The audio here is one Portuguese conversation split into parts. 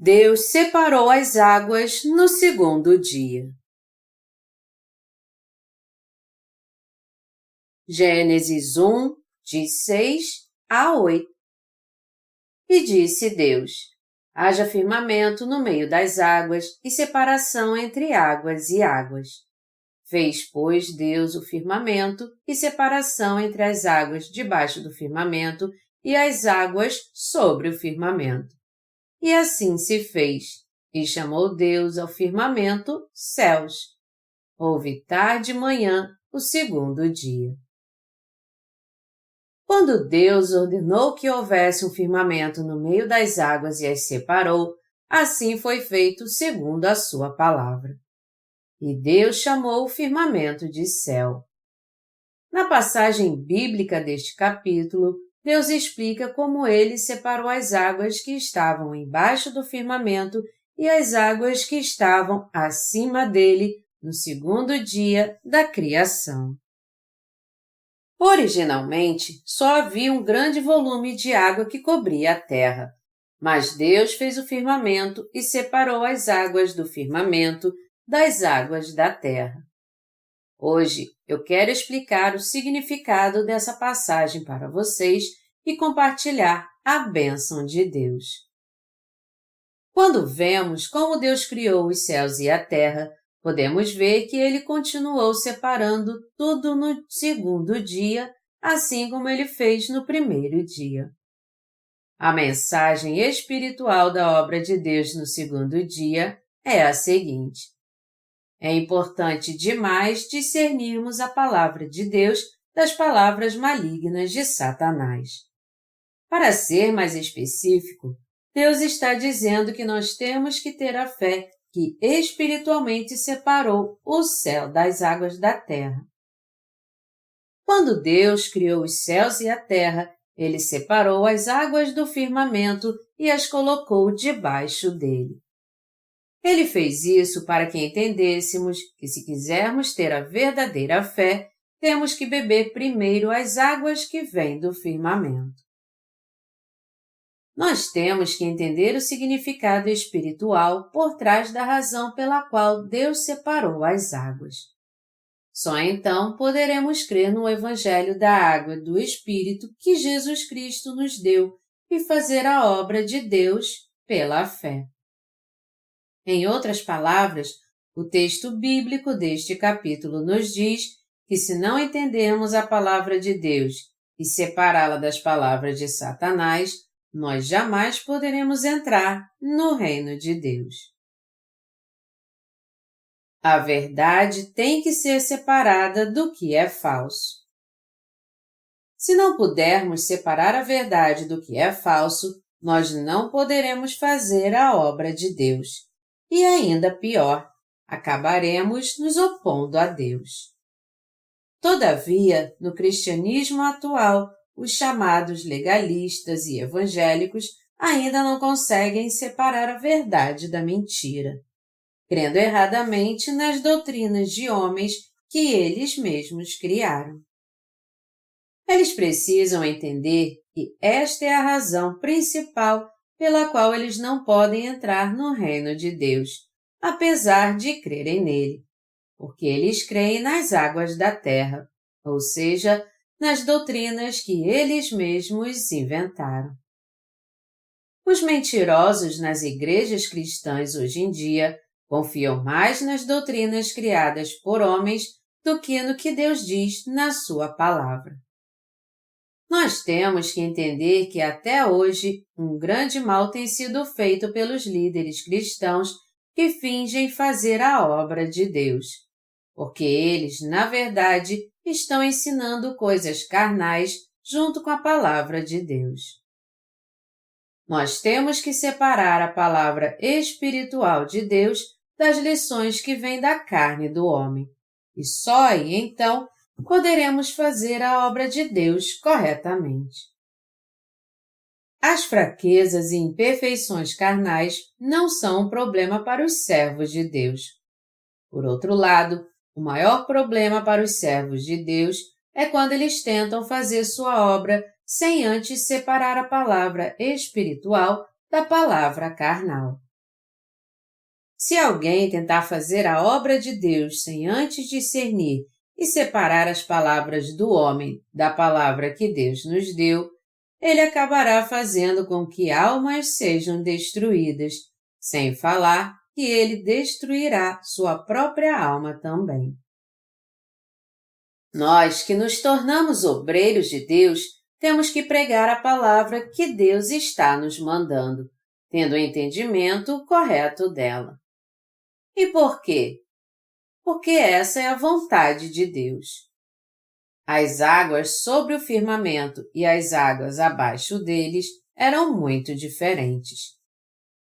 Deus separou as águas no segundo dia. Gênesis 1, de 6 a 8. E disse Deus: haja firmamento no meio das águas e separação entre águas e águas. Fez, pois, Deus o firmamento e separação entre as águas debaixo do firmamento e as águas sobre o firmamento. E assim se fez, e chamou Deus ao firmamento céus. Houve tarde e manhã o segundo dia. Quando Deus ordenou que houvesse um firmamento no meio das águas e as separou, assim foi feito segundo a sua palavra. E Deus chamou o firmamento de céu. Na passagem bíblica deste capítulo, Deus explica como ele separou as águas que estavam embaixo do firmamento e as águas que estavam acima dele no segundo dia da criação. Originalmente, só havia um grande volume de água que cobria a terra, mas Deus fez o firmamento e separou as águas do firmamento das águas da terra. Hoje, eu quero explicar o significado dessa passagem para vocês e compartilhar a bênção de Deus. Quando vemos como Deus criou os céus e a terra, podemos ver que Ele continuou separando tudo no segundo dia, assim como Ele fez no primeiro dia. A mensagem espiritual da obra de Deus no segundo dia é a seguinte: é importante demais discernirmos a palavra de Deus das palavras malignas de Satanás. Para ser mais específico, Deus está dizendo que nós temos que ter a fé que espiritualmente separou o céu das águas da terra. Quando Deus criou os céus e a terra, Ele separou as águas do firmamento e as colocou debaixo dele. Ele fez isso para que entendêssemos que se quisermos ter a verdadeira fé, temos que beber primeiro as águas que vêm do firmamento. Nós temos que entender o significado espiritual por trás da razão pela qual Deus separou as águas. Só então poderemos crer no Evangelho da Água e do Espírito que Jesus Cristo nos deu e fazer a obra de Deus pela fé. Em outras palavras, o texto bíblico deste capítulo nos diz que se não entendermos a palavra de Deus e separá-la das palavras de Satanás, nós jamais poderemos entrar no reino de Deus. A verdade tem que ser separada do que é falso. Se não pudermos separar a verdade do que é falso, nós não poderemos fazer a obra de Deus. E ainda pior, acabaremos nos opondo a Deus. Todavia, no cristianismo atual, os chamados legalistas e evangélicos ainda não conseguem separar a verdade da mentira, crendo erradamente nas doutrinas de homens que eles mesmos criaram. Eles precisam entender que esta é a razão principal pela qual eles não podem entrar no reino de Deus, apesar de crerem nele, porque eles creem nas águas da terra, ou seja, nas doutrinas que eles mesmos inventaram. Os mentirosos nas igrejas cristãs hoje em dia confiam mais nas doutrinas criadas por homens do que no que Deus diz na sua palavra. Nós temos que entender que até hoje um grande mal tem sido feito pelos líderes cristãos que fingem fazer a obra de Deus, porque eles, na verdade, estão ensinando coisas carnais junto com a palavra de Deus. Nós temos que separar a palavra espiritual de Deus das lições que vêm da carne do homem, e só aí, então, poderemos fazer a obra de Deus corretamente. As fraquezas e imperfeições carnais não são um problema para os servos de Deus. Por outro lado, o maior problema para os servos de Deus é quando eles tentam fazer sua obra sem antes separar a palavra espiritual da palavra carnal. Se alguém tentar fazer a obra de Deus sem antes discernir e separar as palavras do homem da palavra que Deus nos deu, ele acabará fazendo com que almas sejam destruídas, sem falar que ele destruirá sua própria alma também. Nós que nos tornamos obreiros de Deus, temos que pregar a palavra que Deus está nos mandando, tendo o entendimento correto dela. E por quê? Porque essa é a vontade de Deus. As águas sobre o firmamento e as águas abaixo deles eram muito diferentes.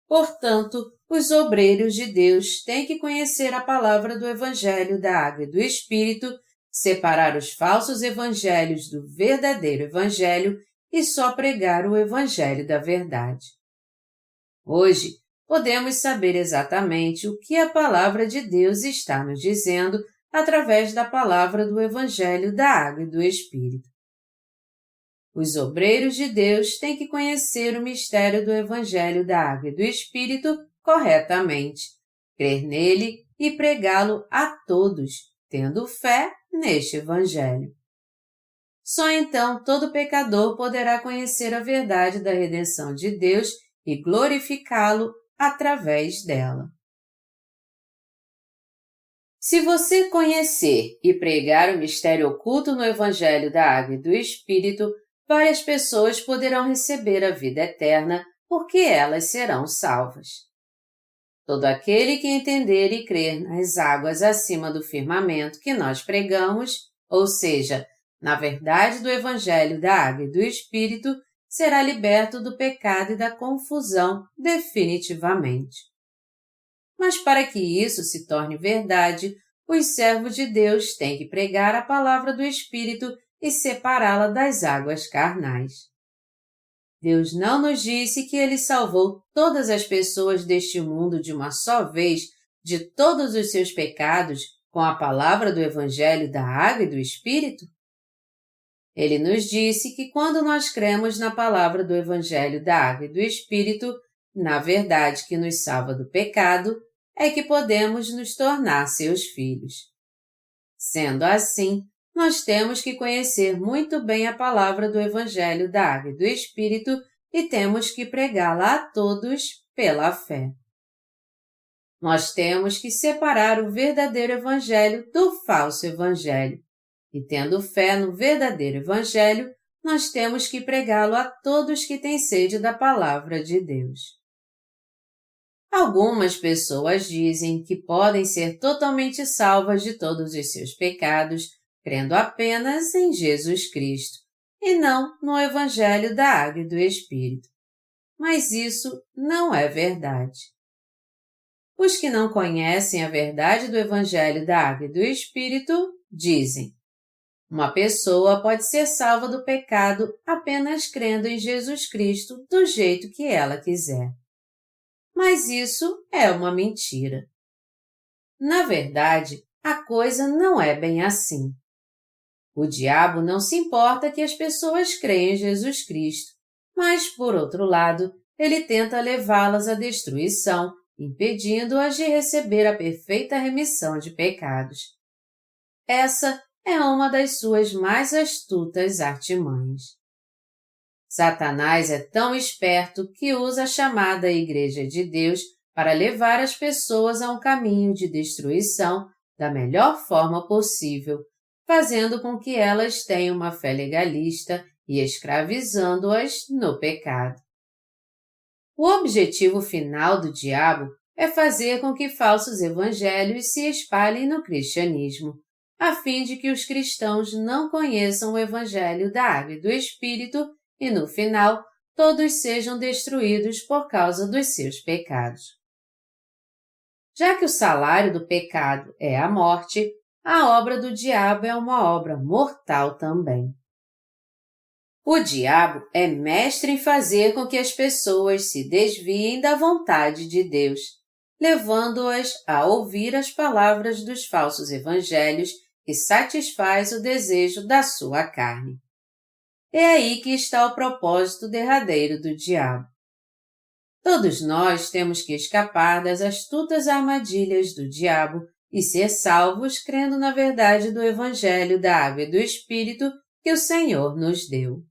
Portanto, os obreiros de Deus têm que conhecer a palavra do Evangelho da Água e do Espírito, separar os falsos evangelhos do verdadeiro Evangelho e só pregar o Evangelho da verdade. Hoje, podemos saber exatamente o que a palavra de Deus está nos dizendo através da palavra do Evangelho da Água e do Espírito. Os obreiros de Deus têm que conhecer o mistério do Evangelho da Água e do Espírito corretamente, crer nele e pregá-lo a todos, tendo fé neste Evangelho. Só então todo pecador poderá conhecer a verdade da redenção de Deus e glorificá-lo através dela. Se você conhecer e pregar o mistério oculto no Evangelho da Água e do Espírito, várias pessoas poderão receber a vida eterna, porque elas serão salvas. Todo aquele que entender e crer nas águas acima do firmamento que nós pregamos, ou seja, na verdade do Evangelho da Água e do Espírito, será liberto do pecado e da confusão definitivamente. Mas para que isso se torne verdade, os servos de Deus têm que pregar a palavra do Espírito e separá-la das águas carnais. Deus não nos disse que Ele salvou todas as pessoas deste mundo de uma só vez de todos os seus pecados com a palavra do Evangelho da Água e do Espírito? Ele nos disse que quando nós cremos na palavra do Evangelho da Água e do Espírito, na verdade que nos salva do pecado, é que podemos nos tornar seus filhos. Sendo assim, nós temos que conhecer muito bem a palavra do Evangelho da Água e do Espírito e temos que pregá-la a todos pela fé. Nós temos que separar o verdadeiro Evangelho do falso Evangelho. E tendo fé no verdadeiro Evangelho, nós temos que pregá-lo a todos que têm sede da palavra de Deus. Algumas pessoas dizem que podem ser totalmente salvas de todos os seus pecados, crendo apenas em Jesus Cristo, e não no Evangelho da Água e do Espírito. Mas isso não é verdade. Os que não conhecem a verdade do Evangelho da Água e do Espírito dizem: uma pessoa pode ser salva do pecado apenas crendo em Jesus Cristo do jeito que ela quiser. Mas isso é uma mentira. Na verdade, a coisa não é bem assim. O diabo não se importa que as pessoas creiam em Jesus Cristo, mas, por outro lado, ele tenta levá-las à destruição, impedindo-as de receber a perfeita remissão de pecados. Essa é uma das suas mais astutas artimanhas. Satanás é tão esperto que usa a chamada Igreja de Deus para levar as pessoas a um caminho de destruição da melhor forma possível, fazendo com que elas tenham uma fé legalista e escravizando-as no pecado. O objetivo final do diabo é fazer com que falsos evangelhos se espalhem no cristianismo, a fim de que os cristãos não conheçam o Evangelho da Água e do Espírito e, no final, todos sejam destruídos por causa dos seus pecados. Já que o salário do pecado é a morte, a obra do diabo é uma obra mortal também. O diabo é mestre em fazer com que as pessoas se desviem da vontade de Deus, levando-as a ouvir as palavras dos falsos evangelhos que satisfaz o desejo da sua carne. É aí que está o propósito derradeiro do diabo. Todos nós temos que escapar das astutas armadilhas do diabo e ser salvos crendo na verdade do Evangelho da Água e do Espírito que o Senhor nos deu.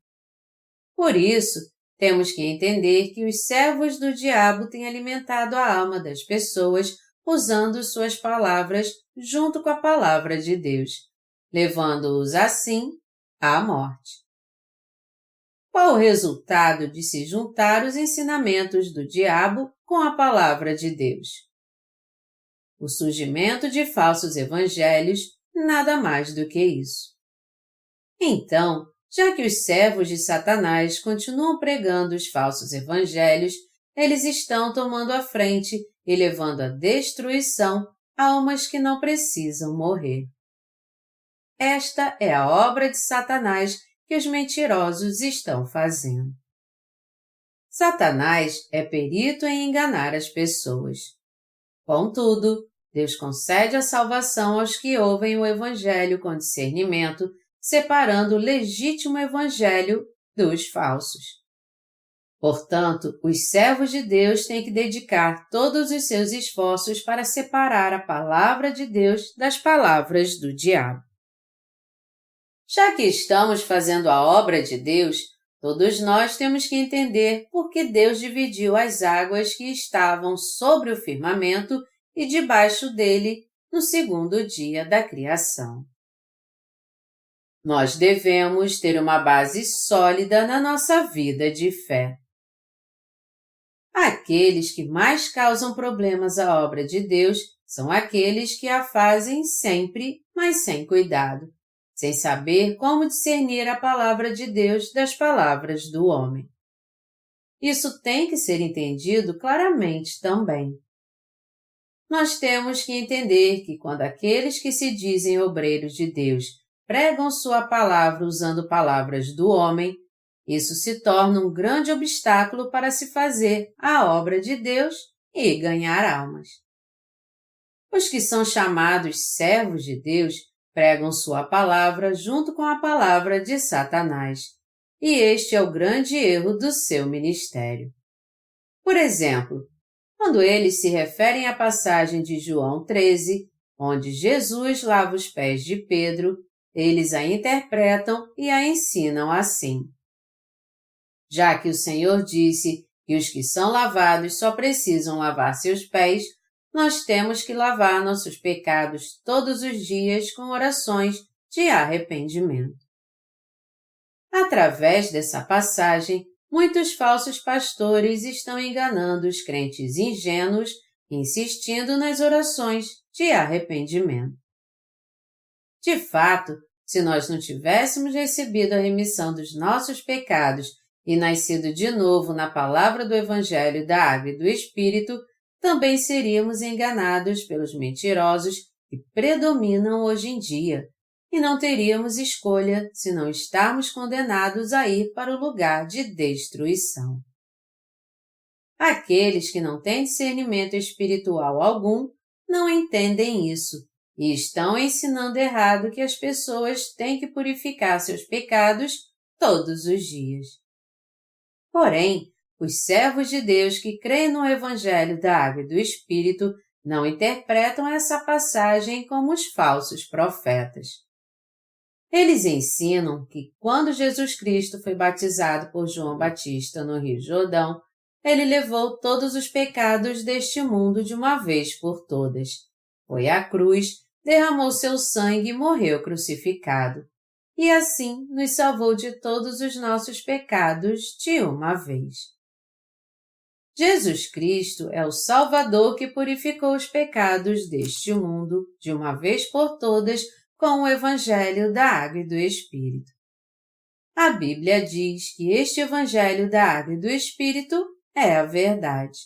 Por isso, temos que entender que os servos do diabo têm alimentado a alma das pessoas usando suas palavras junto com a palavra de Deus, levando-os assim à morte. Qual o resultado de se juntar os ensinamentos do diabo com a palavra de Deus? O surgimento de falsos evangelhos, nada mais do que isso. Então, já que os servos de Satanás continuam pregando os falsos evangelhos, eles estão tomando a frente e levando à destruição almas que não precisam morrer. Esta é a obra de Satanás que os mentirosos estão fazendo. Satanás é perito em enganar as pessoas. Contudo, Deus concede a salvação aos que ouvem o Evangelho com discernimento, separando o legítimo Evangelho dos falsos. Portanto, os servos de Deus têm que dedicar todos os seus esforços para separar a palavra de Deus das palavras do diabo. Já que estamos fazendo a obra de Deus, todos nós temos que entender por que Deus dividiu as águas que estavam sobre o firmamento e debaixo dele no segundo dia da criação. Nós devemos ter uma base sólida na nossa vida de fé. Aqueles que mais causam problemas à obra de Deus são aqueles que a fazem sempre, mas sem cuidado, sem saber como discernir a palavra de Deus das palavras do homem. Isso tem que ser entendido claramente também. Nós temos que entender que quando aqueles que se dizem obreiros de Deus pregam sua palavra usando palavras do homem, isso se torna um grande obstáculo para se fazer a obra de Deus e ganhar almas. Os que são chamados servos de Deus pregam sua palavra junto com a palavra de Satanás, e este é o grande erro do seu ministério. Por exemplo, quando eles se referem à passagem de João 13, onde Jesus lava os pés de Pedro, eles a interpretam e a ensinam assim. Já que o Senhor disse que os que são lavados só precisam lavar seus pés, nós temos que lavar nossos pecados todos os dias com orações de arrependimento. Através dessa passagem, muitos falsos pastores estão enganando os crentes ingênuos, insistindo nas orações de arrependimento. De fato, se nós não tivéssemos recebido a remissão dos nossos pecados e nascido de novo na palavra do Evangelho da Água e do Espírito, também seríamos enganados pelos mentirosos que predominam hoje em dia, e não teríamos escolha se não estarmos condenados a ir para o lugar de destruição. Aqueles que não têm discernimento espiritual algum não entendem isso e estão ensinando errado que as pessoas têm que purificar seus pecados todos os dias. Porém, os servos de Deus que creem no Evangelho da Água e do Espírito não interpretam essa passagem como os falsos profetas. Eles ensinam que quando Jesus Cristo foi batizado por João Batista no Rio Jordão, ele levou todos os pecados deste mundo de uma vez por todas. Foi à cruz, derramou seu sangue e morreu crucificado. E assim nos salvou de todos os nossos pecados de uma vez. Jesus Cristo é o Salvador que purificou os pecados deste mundo de uma vez por todas com o Evangelho da Água e do Espírito. A Bíblia diz que este Evangelho da Água e do Espírito é a verdade.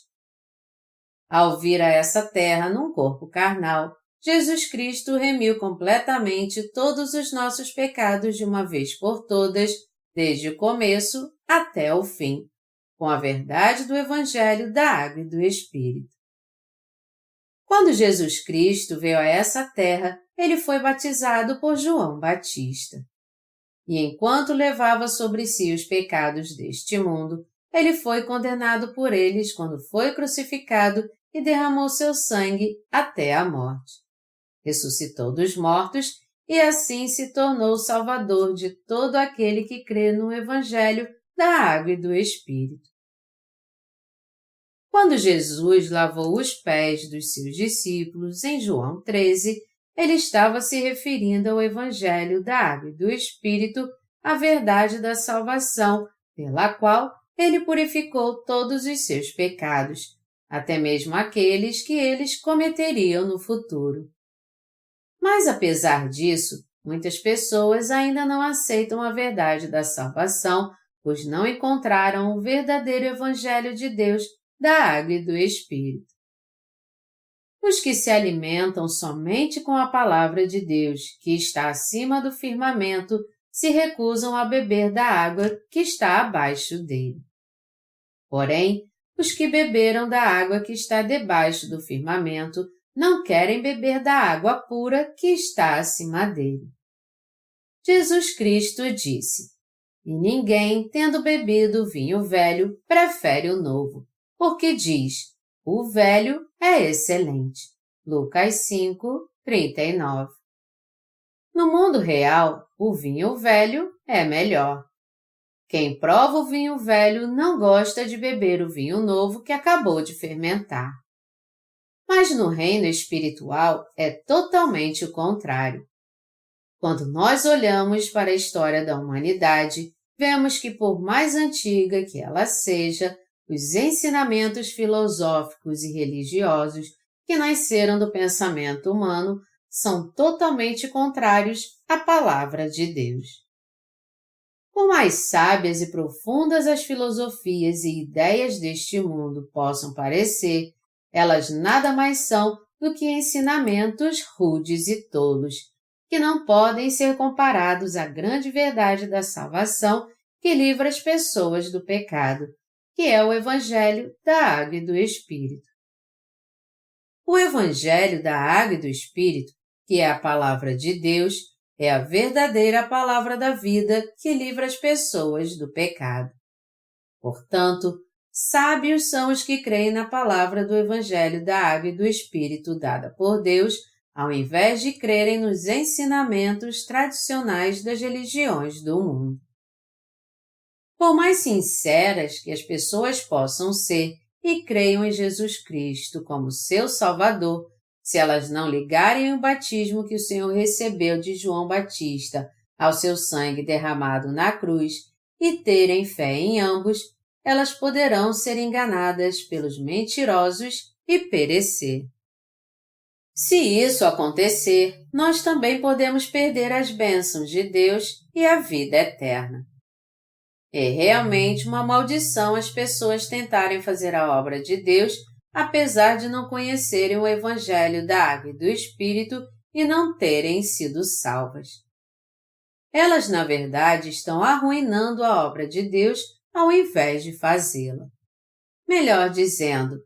Ao vir a essa terra num corpo carnal, Jesus Cristo remiu completamente todos os nossos pecados de uma vez por todas, desde o começo até o fim, com a verdade do Evangelho da Água e do Espírito. Quando Jesus Cristo veio a essa terra, ele foi batizado por João Batista. E enquanto levava sobre si os pecados deste mundo, ele foi condenado por eles quando foi crucificado e derramou seu sangue até a morte. Ressuscitou dos mortos e assim se tornou o Salvador de todo aquele que crê no Evangelho da Água e do Espírito. Quando Jesus lavou os pés dos seus discípulos em João 13, ele estava se referindo ao Evangelho da Água e do Espírito, a verdade da salvação, pela qual ele purificou todos os seus pecados, até mesmo aqueles que eles cometeriam no futuro. Mas apesar disso, muitas pessoas ainda não aceitam a verdade da salvação, pois não encontraram o verdadeiro Evangelho de Deus da Água e do Espírito. Os que se alimentam somente com a palavra de Deus, que está acima do firmamento, se recusam a beber da água que está abaixo dele. Porém, os que beberam da água que está debaixo do firmamento não querem beber da água pura que está acima dele. Jesus Cristo disse: "E ninguém, tendo bebido o vinho velho, prefere o novo, porque diz, o velho é excelente." Lucas 5, 39. No mundo real, o vinho velho é melhor. Quem prova o vinho velho não gosta de beber o vinho novo que acabou de fermentar. Mas no reino espiritual é totalmente o contrário. Quando nós olhamos para a história da humanidade, vemos que por mais antiga que ela seja, os ensinamentos filosóficos e religiosos que nasceram do pensamento humano são totalmente contrários à palavra de Deus. Por mais sábias e profundas as filosofias e ideias deste mundo possam parecer, elas nada mais são do que ensinamentos rudes e tolos, que não podem ser comparados à grande verdade da salvação que livra as pessoas do pecado, que é o Evangelho da Água e do Espírito. O Evangelho da Água e do Espírito, que é a palavra de Deus, é a verdadeira palavra da vida que livra as pessoas do pecado. Portanto, sábios são os que creem na palavra do Evangelho da Água e do Espírito dada por Deus, ao invés de crerem nos ensinamentos tradicionais das religiões do mundo. Por mais sinceras que as pessoas possam ser e creiam em Jesus Cristo como seu Salvador, se elas não ligarem o batismo que o Senhor recebeu de João Batista ao seu sangue derramado na cruz e terem fé em ambos, elas poderão ser enganadas pelos mentirosos e perecer. Se isso acontecer, nós também podemos perder as bênçãos de Deus e a vida eterna. É realmente uma maldição as pessoas tentarem fazer a obra de Deus, apesar de não conhecerem o Evangelho da Água e do Espírito e não terem sido salvas. Elas, na verdade, estão arruinando a obra de Deus ao invés de fazê-la. Melhor dizendo,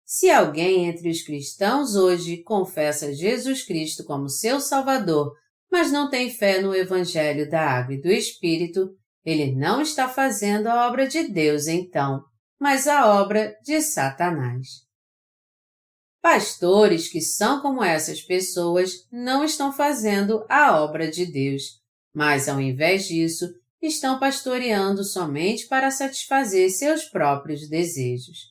se alguém entre os cristãos hoje confessa Jesus Cristo como seu Salvador, mas não tem fé no Evangelho da Água e do Espírito, ele não está fazendo a obra de Deus então, mas a obra de Satanás. Pastores que são como essas pessoas não estão fazendo a obra de Deus, mas ao invés disso, estão pastoreando somente para satisfazer seus próprios desejos.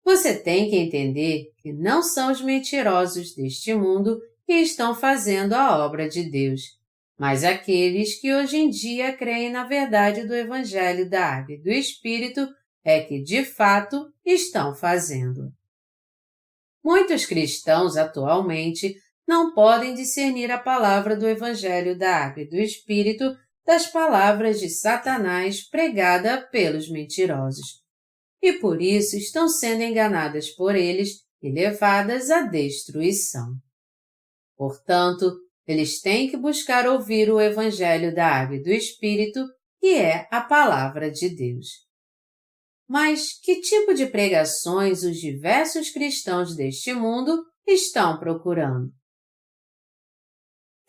Você tem que entender que não são os mentirosos deste mundo que estão fazendo a obra de Deus, mas aqueles que hoje em dia creem na verdade do Evangelho da Água e do Espírito é que, de fato, estão fazendo. Muitos cristãos, atualmente, não podem discernir a palavra do Evangelho da Água e do Espírito das palavras de Satanás pregada pelos mentirosos, e por isso estão sendo enganadas por eles e levadas à destruição. Portanto, eles têm que buscar ouvir o Evangelho da Água e do Espírito, que é a palavra de Deus. Mas que tipo de pregações os diversos cristãos deste mundo estão procurando?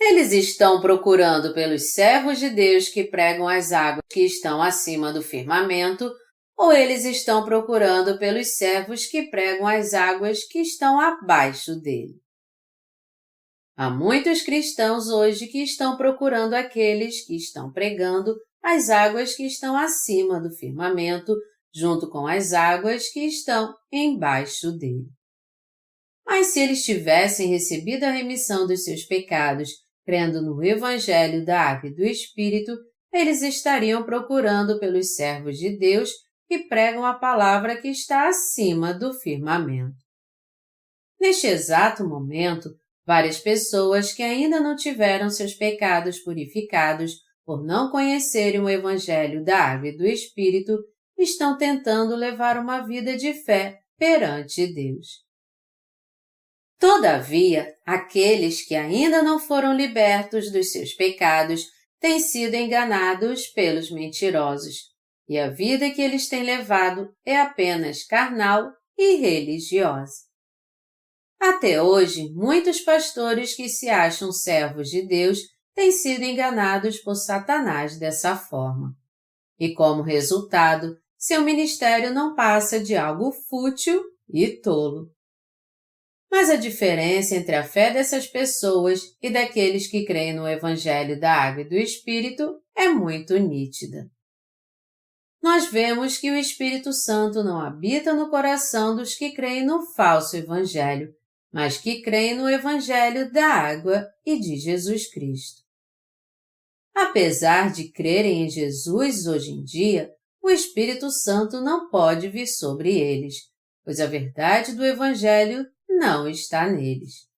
Eles estão procurando pelos servos de Deus que pregam as águas que estão acima do firmamento, ou eles estão procurando pelos servos que pregam as águas que estão abaixo dele? Há muitos cristãos hoje que estão procurando aqueles que estão pregando as águas que estão acima do firmamento, junto com as águas que estão embaixo dele. Mas se eles tivessem recebido a remissão dos seus pecados, crendo no Evangelho da Água e do Espírito, eles estariam procurando pelos servos de Deus que pregam a palavra que está acima do firmamento. Neste exato momento, várias pessoas que ainda não tiveram seus pecados purificados por não conhecerem o Evangelho da Água e do Espírito estão tentando levar uma vida de fé perante Deus. Todavia, aqueles que ainda não foram libertos dos seus pecados têm sido enganados pelos mentirosos, e a vida que eles têm levado é apenas carnal e religiosa. Até hoje, muitos pastores que se acham servos de Deus têm sido enganados por Satanás dessa forma. E como resultado, seu ministério não passa de algo fútil e tolo. Mas a diferença entre a fé dessas pessoas e daqueles que creem no Evangelho da Água e do Espírito é muito nítida. Nós vemos que o Espírito Santo não habita no coração dos que creem no falso Evangelho, mas que creem no Evangelho da Água e de Jesus Cristo. Apesar de crerem em Jesus hoje em dia, o Espírito Santo não pode vir sobre eles, pois a verdade do Evangelho não está neles.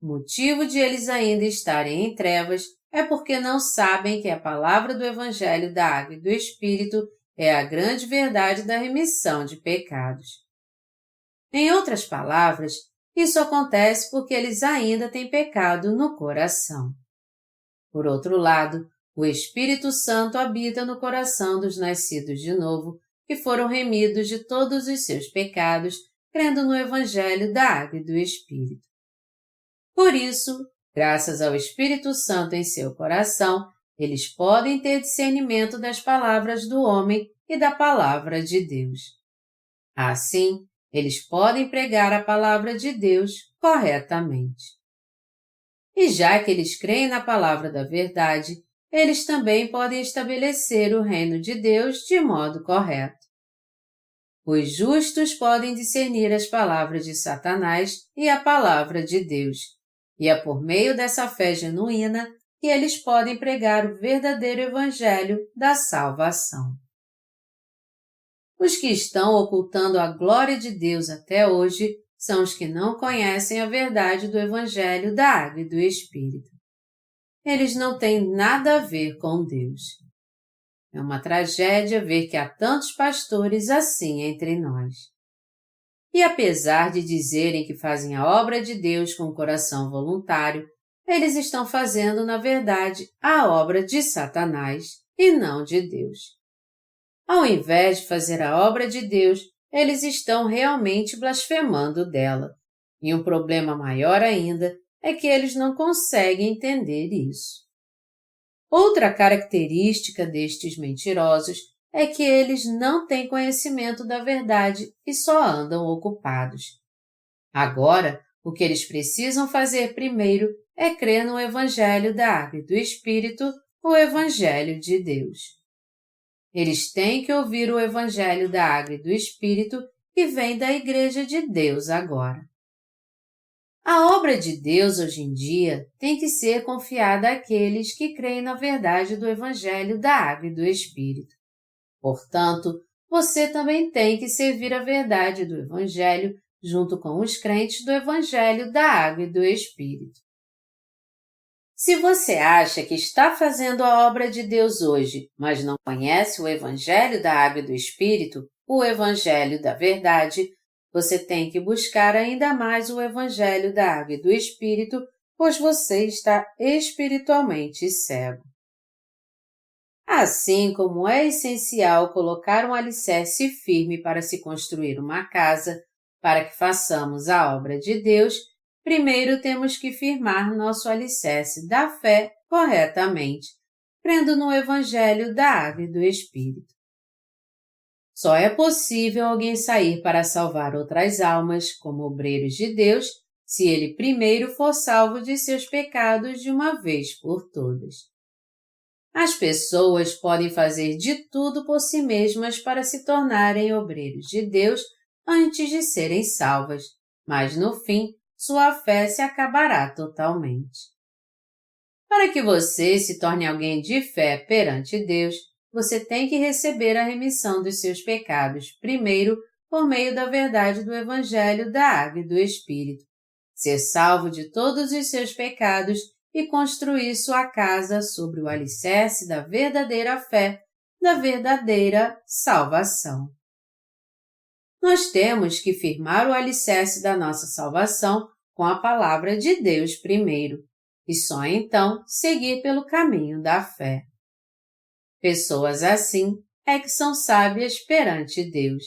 O motivo de eles ainda estarem em trevas é porque não sabem que a palavra do Evangelho da Água e do Espírito é a grande verdade da remissão de pecados. Em outras palavras, isso acontece porque eles ainda têm pecado no coração. Por outro lado, o Espírito Santo habita no coração dos nascidos de novo, que foram remidos de todos os seus pecados, crendo no Evangelho da Água e do Espírito. Por isso, graças ao Espírito Santo em seu coração, eles podem ter discernimento das palavras do homem e da palavra de Deus. Assim, eles podem pregar a palavra de Deus corretamente. E já que eles creem na palavra da verdade, eles também podem estabelecer o reino de Deus de modo correto. Os justos podem discernir as palavras de Satanás e a palavra de Deus, e é por meio dessa fé genuína que eles podem pregar o verdadeiro evangelho da salvação. Os que estão ocultando a glória de Deus até hoje são os que não conhecem a verdade do evangelho da Água e do Espírito. Eles não têm nada a ver com Deus. É uma tragédia ver que há tantos pastores assim entre nós. E apesar de dizerem que fazem a obra de Deus com o coração voluntário, eles estão fazendo, na verdade, a obra de Satanás e não de Deus. Ao invés de fazer a obra de Deus, eles estão realmente blasfemando dela. E um problema maior ainda é que eles não conseguem entender isso. Outra característica destes mentirosos é que eles não têm conhecimento da verdade e só andam ocupados. Agora, o que eles precisam fazer primeiro é crer no Evangelho da Água e do Espírito, o Evangelho de Deus. Eles têm que ouvir o Evangelho da Água e do Espírito que vem da Igreja de Deus agora. A obra de Deus hoje em dia tem que ser confiada àqueles que creem na verdade do Evangelho da Água e do Espírito. Portanto, você também tem que servir a verdade do Evangelho junto com os crentes do Evangelho da Água e do Espírito. Se você acha que está fazendo a obra de Deus hoje, mas não conhece o Evangelho da Água e do Espírito, o Evangelho da verdade, você tem que buscar ainda mais o Evangelho da Água e do Espírito, pois você está espiritualmente cego. Assim como é essencial colocar um alicerce firme para se construir uma casa, para que façamos a obra de Deus, primeiro temos que firmar nosso alicerce da fé corretamente, crendo no Evangelho da Água e do Espírito. Só é possível alguém sair para salvar outras almas como obreiros de Deus se ele primeiro for salvo de seus pecados de uma vez por todas. As pessoas podem fazer de tudo por si mesmas para se tornarem obreiros de Deus antes de serem salvas, mas no fim, sua fé se acabará totalmente. Para que você se torne alguém de fé perante Deus, você tem que receber a remissão dos seus pecados primeiro por meio da verdade do Evangelho da Água e do Espírito, ser salvo de todos os seus pecados e construir sua casa sobre o alicerce da verdadeira fé, da verdadeira salvação. Nós temos que firmar o alicerce da nossa salvação com a palavra de Deus primeiro, e só então seguir pelo caminho da fé. Pessoas assim é que são sábias perante Deus.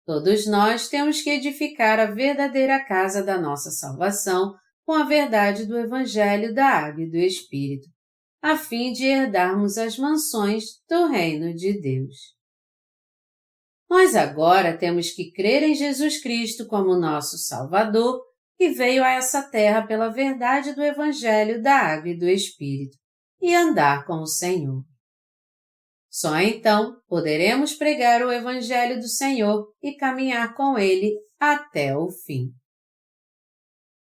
Todos nós temos que edificar a verdadeira casa da nossa salvação com a verdade do Evangelho da Água e do Espírito, a fim de herdarmos as mansões do reino de Deus. Nós agora temos que crer em Jesus Cristo como nosso Salvador, que veio a essa terra pela verdade do Evangelho da Água e do Espírito, e andar com o Senhor. Só então poderemos pregar o Evangelho do Senhor e caminhar com Ele até o fim.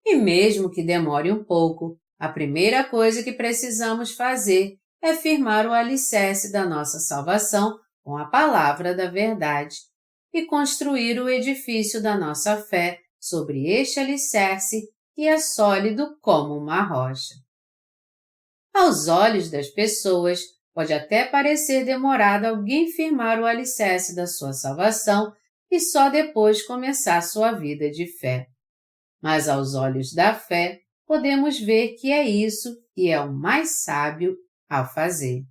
E mesmo que demore um pouco, a primeira coisa que precisamos fazer é firmar o alicerce da nossa salvação com a palavra da verdade e construir o edifício da nossa fé sobre este alicerce que é sólido como uma rocha. Aos olhos das pessoas, pode até parecer demorado alguém firmar o alicerce da sua salvação e só depois começar sua vida de fé. Mas aos olhos da fé, podemos ver que é isso e é o mais sábio a fazer.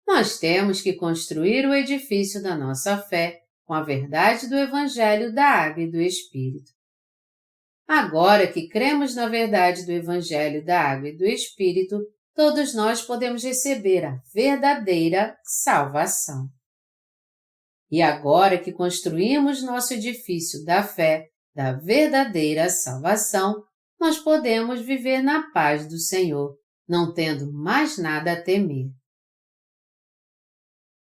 Nós temos que construir o edifício da nossa fé com a verdade do Evangelho da Água e do Espírito. Agora que cremos na verdade do Evangelho da Água e do Espírito, todos nós podemos receber a verdadeira salvação. E agora que construímos nosso edifício da fé, da verdadeira salvação, nós podemos viver na paz do Senhor, não tendo mais nada a temer.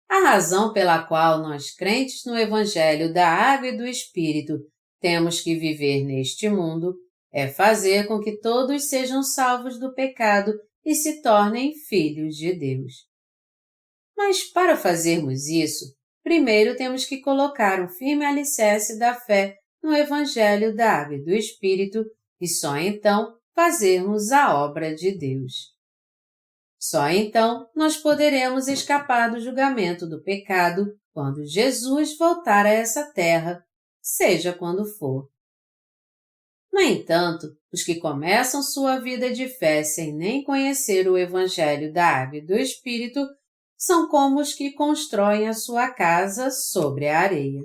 A razão pela qual nós, crentes no Evangelho da Água e do Espírito, temos que viver neste mundo é fazer com que todos sejam salvos do pecado e se tornem filhos de Deus. Mas para fazermos isso, primeiro temos que colocar um firme alicerce da fé no Evangelho da Água e do Espírito e só então fazermos a obra de Deus. Só então nós poderemos escapar do julgamento do pecado quando Jesus voltar a essa terra, seja quando for. No entanto, os que começam sua vida de fé sem nem conhecer o Evangelho da Água e do Espírito são como os que constroem a sua casa sobre a areia.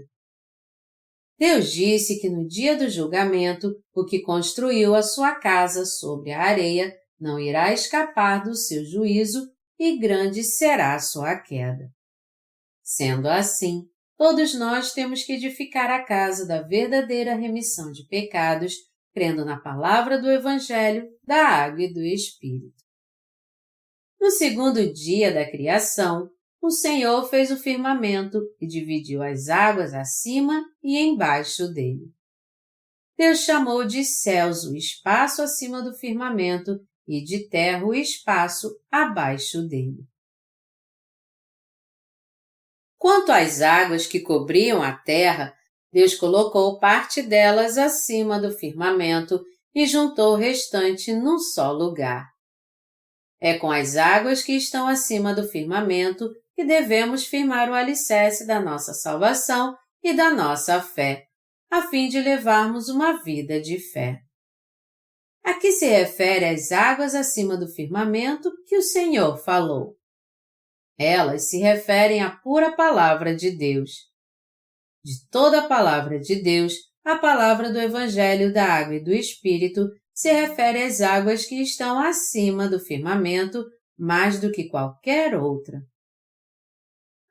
Deus disse que no dia do julgamento, o que construiu a sua casa sobre a areia não irá escapar do seu juízo e grande será a sua queda. Sendo assim, todos nós temos que edificar a casa da verdadeira remissão de pecados, crendo na palavra do Evangelho, da Água e do Espírito. No segundo dia da criação, o Senhor fez o firmamento e dividiu as águas acima e embaixo dele. Deus chamou de céus o espaço acima do firmamento e de terra o espaço abaixo dele. Quanto às águas que cobriam a terra, Deus colocou parte delas acima do firmamento e juntou o restante num só lugar. É com as águas que estão acima do firmamento que devemos firmar o alicerce da nossa salvação e da nossa fé, a fim de levarmos uma vida de fé. A que se refere às águas acima do firmamento que o Senhor falou? Elas se referem à pura palavra de Deus. De toda a palavra de Deus, a palavra do Evangelho da Água e do Espírito se refere às águas que estão acima do firmamento mais do que qualquer outra.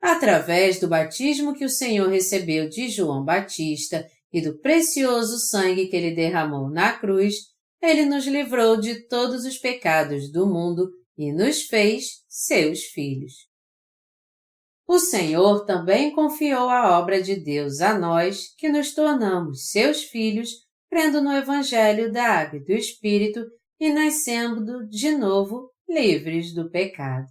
Através do batismo que o Senhor recebeu de João Batista e do precioso sangue que ele derramou na cruz, ele nos livrou de todos os pecados do mundo e nos fez seus filhos. O Senhor também confiou a obra de Deus a nós, que nos tornamos seus filhos, crendo no Evangelho da Água e do Espírito e nascendo de novo livres do pecado.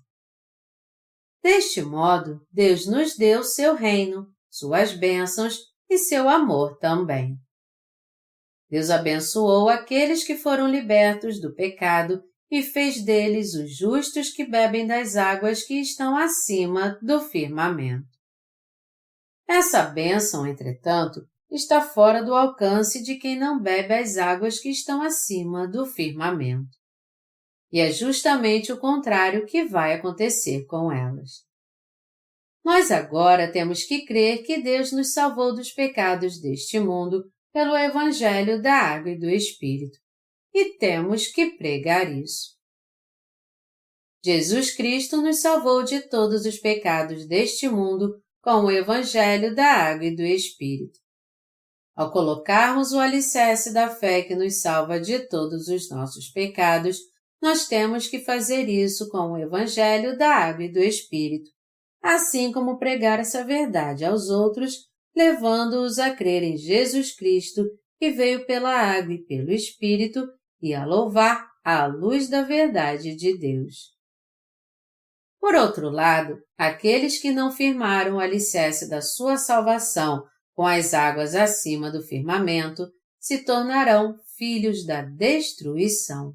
Deste modo, Deus nos deu seu reino, suas bênçãos e seu amor também. Deus abençoou aqueles que foram libertos do pecado e fez deles os justos que bebem das águas que estão acima do firmamento. Essa bênção, entretanto, está fora do alcance de quem não bebe as águas que estão acima do firmamento. E é justamente o contrário que vai acontecer com elas. Nós agora temos que crer que Deus nos salvou dos pecados deste mundo pelo Evangelho da Água e do Espírito, e temos que pregar isso. Jesus Cristo nos salvou de todos os pecados deste mundo com o Evangelho da Água e do Espírito. Ao colocarmos o alicerce da fé que nos salva de todos os nossos pecados, nós temos que fazer isso com o Evangelho da Água e do Espírito, assim como pregar essa verdade aos outros, levando-os a crer em Jesus Cristo, que veio pela água e pelo Espírito, e a louvar à luz da verdade de Deus. Por outro lado, aqueles que não firmaram o alicerce da sua salvação com as águas acima do firmamento, se tornarão filhos da destruição.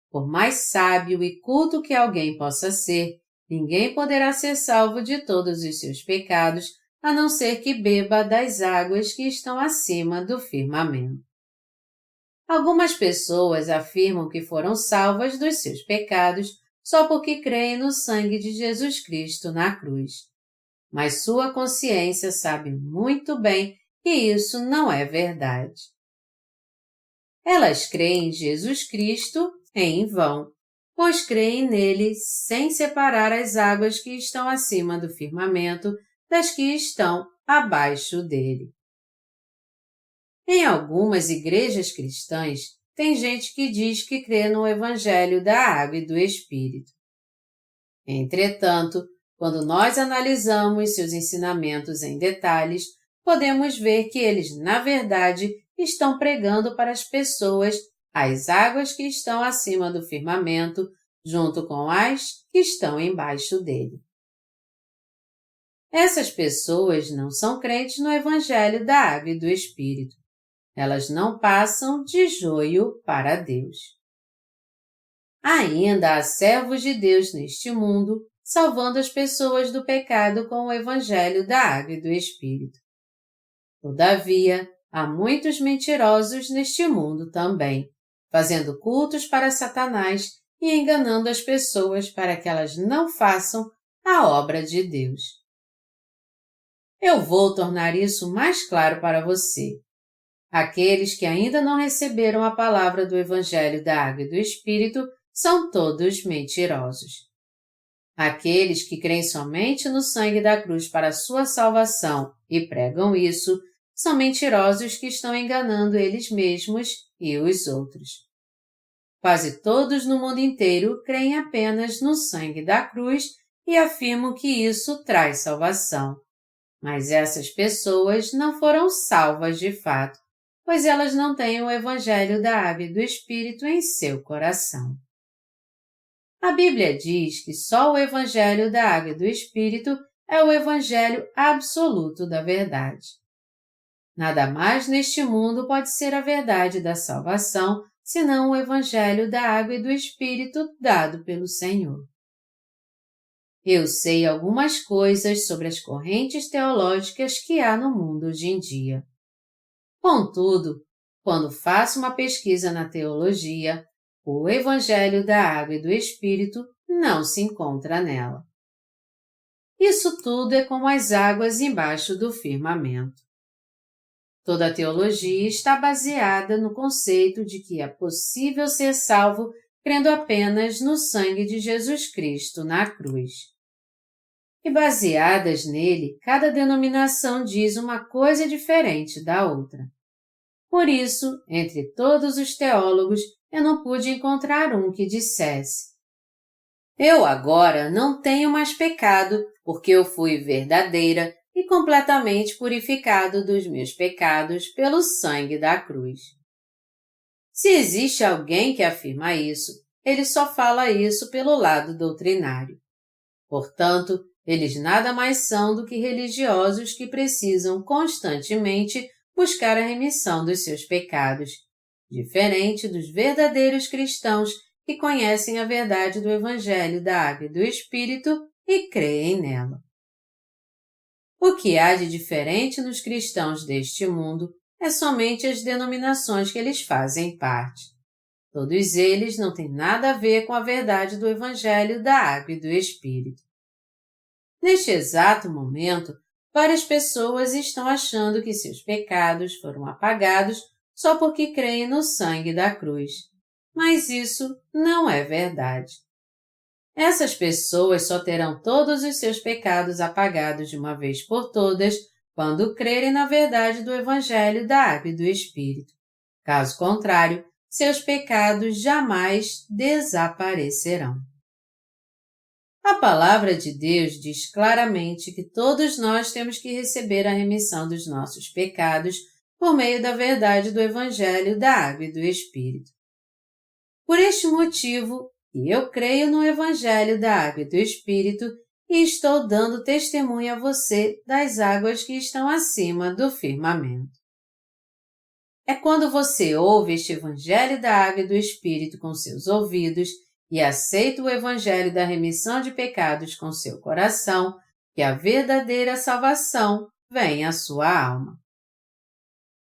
Por mais sábio e culto que alguém possa ser, ninguém poderá ser salvo de todos os seus pecados, a não ser que beba das águas que estão acima do firmamento. Algumas pessoas afirmam que foram salvas dos seus pecados só porque creem no sangue de Jesus Cristo na cruz. Mas sua consciência sabe muito bem que isso não é verdade. Elas creem em Jesus Cristo em vão, pois creem nele sem separar as águas que estão acima do firmamento das que estão abaixo dele. Em algumas igrejas cristãs, tem gente que diz que crê no Evangelho da Água e do Espírito. Entretanto, quando nós analisamos seus ensinamentos em detalhes, podemos ver que eles, na verdade, estão pregando para as pessoas as águas que estão acima do firmamento, junto com as que estão embaixo dele. Essas pessoas não são crentes no Evangelho da Água e do Espírito. Elas não passam de joio para Deus. Ainda há servos de Deus neste mundo, salvando as pessoas do pecado com o Evangelho da Água e do Espírito. Todavia, há muitos mentirosos neste mundo também, fazendo cultos para Satanás e enganando as pessoas para que elas não façam a obra de Deus. Eu vou tornar isso mais claro para você. Aqueles que ainda não receberam a palavra do Evangelho da Água e do Espírito são todos mentirosos. Aqueles que creem somente no sangue da cruz para a sua salvação e pregam isso, são mentirosos que estão enganando eles mesmos e os outros. Quase todos no mundo inteiro creem apenas no sangue da cruz e afirmam que isso traz salvação. Mas essas pessoas não foram salvas de fato, pois elas não têm o Evangelho da Água e do Espírito em seu coração. A Bíblia diz que só o Evangelho da Água e do Espírito é o Evangelho absoluto da verdade. Nada mais neste mundo pode ser a verdade da salvação, senão o Evangelho da Água e do Espírito dado pelo Senhor. Eu sei algumas coisas sobre as correntes teológicas que há no mundo hoje em dia. Contudo, quando faço uma pesquisa na teologia, o Evangelho da Água e do Espírito não se encontra nela. Isso tudo é como as águas embaixo do firmamento. Toda a teologia está baseada no conceito de que é possível ser salvo crendo apenas no sangue de Jesus Cristo na cruz. e baseadas nele, cada denominação diz uma coisa diferente da outra. Por isso, entre todos os teólogos, eu não pude encontrar um que dissesse: eu agora não tenho mais pecado, porque eu fui verdadeira e completamente purificado dos meus pecados pelo sangue da cruz. Se existe alguém que afirma isso, ele só fala isso pelo lado doutrinário. Portanto, eles nada mais são do que religiosos que precisam constantemente buscar a remissão dos seus pecados, diferente dos verdadeiros cristãos que conhecem a verdade do Evangelho da Água e do Espírito e creem nela. O que há de diferente nos cristãos deste mundo é somente as denominações que eles fazem parte. Todos eles não têm nada a ver com a verdade do Evangelho da Água e do Espírito. Neste exato momento, várias pessoas estão achando que seus pecados foram apagados só porque creem no sangue da cruz. Mas isso não é verdade. Essas pessoas só terão todos os seus pecados apagados de uma vez por todas quando crerem na verdade do Evangelho da Água e do Espírito. Caso contrário, seus pecados jamais desaparecerão. A palavra de Deus diz claramente que todos nós temos que receber a remissão dos nossos pecados por meio da verdade do Evangelho da Água e do Espírito. Por este motivo, eu creio no Evangelho da Água e do Espírito e estou dando testemunho a você das águas que estão acima do firmamento. É quando você ouve este Evangelho da Água e do Espírito com seus ouvidos e aceita o Evangelho da remissão de pecados com seu coração que a verdadeira salvação vem à sua alma.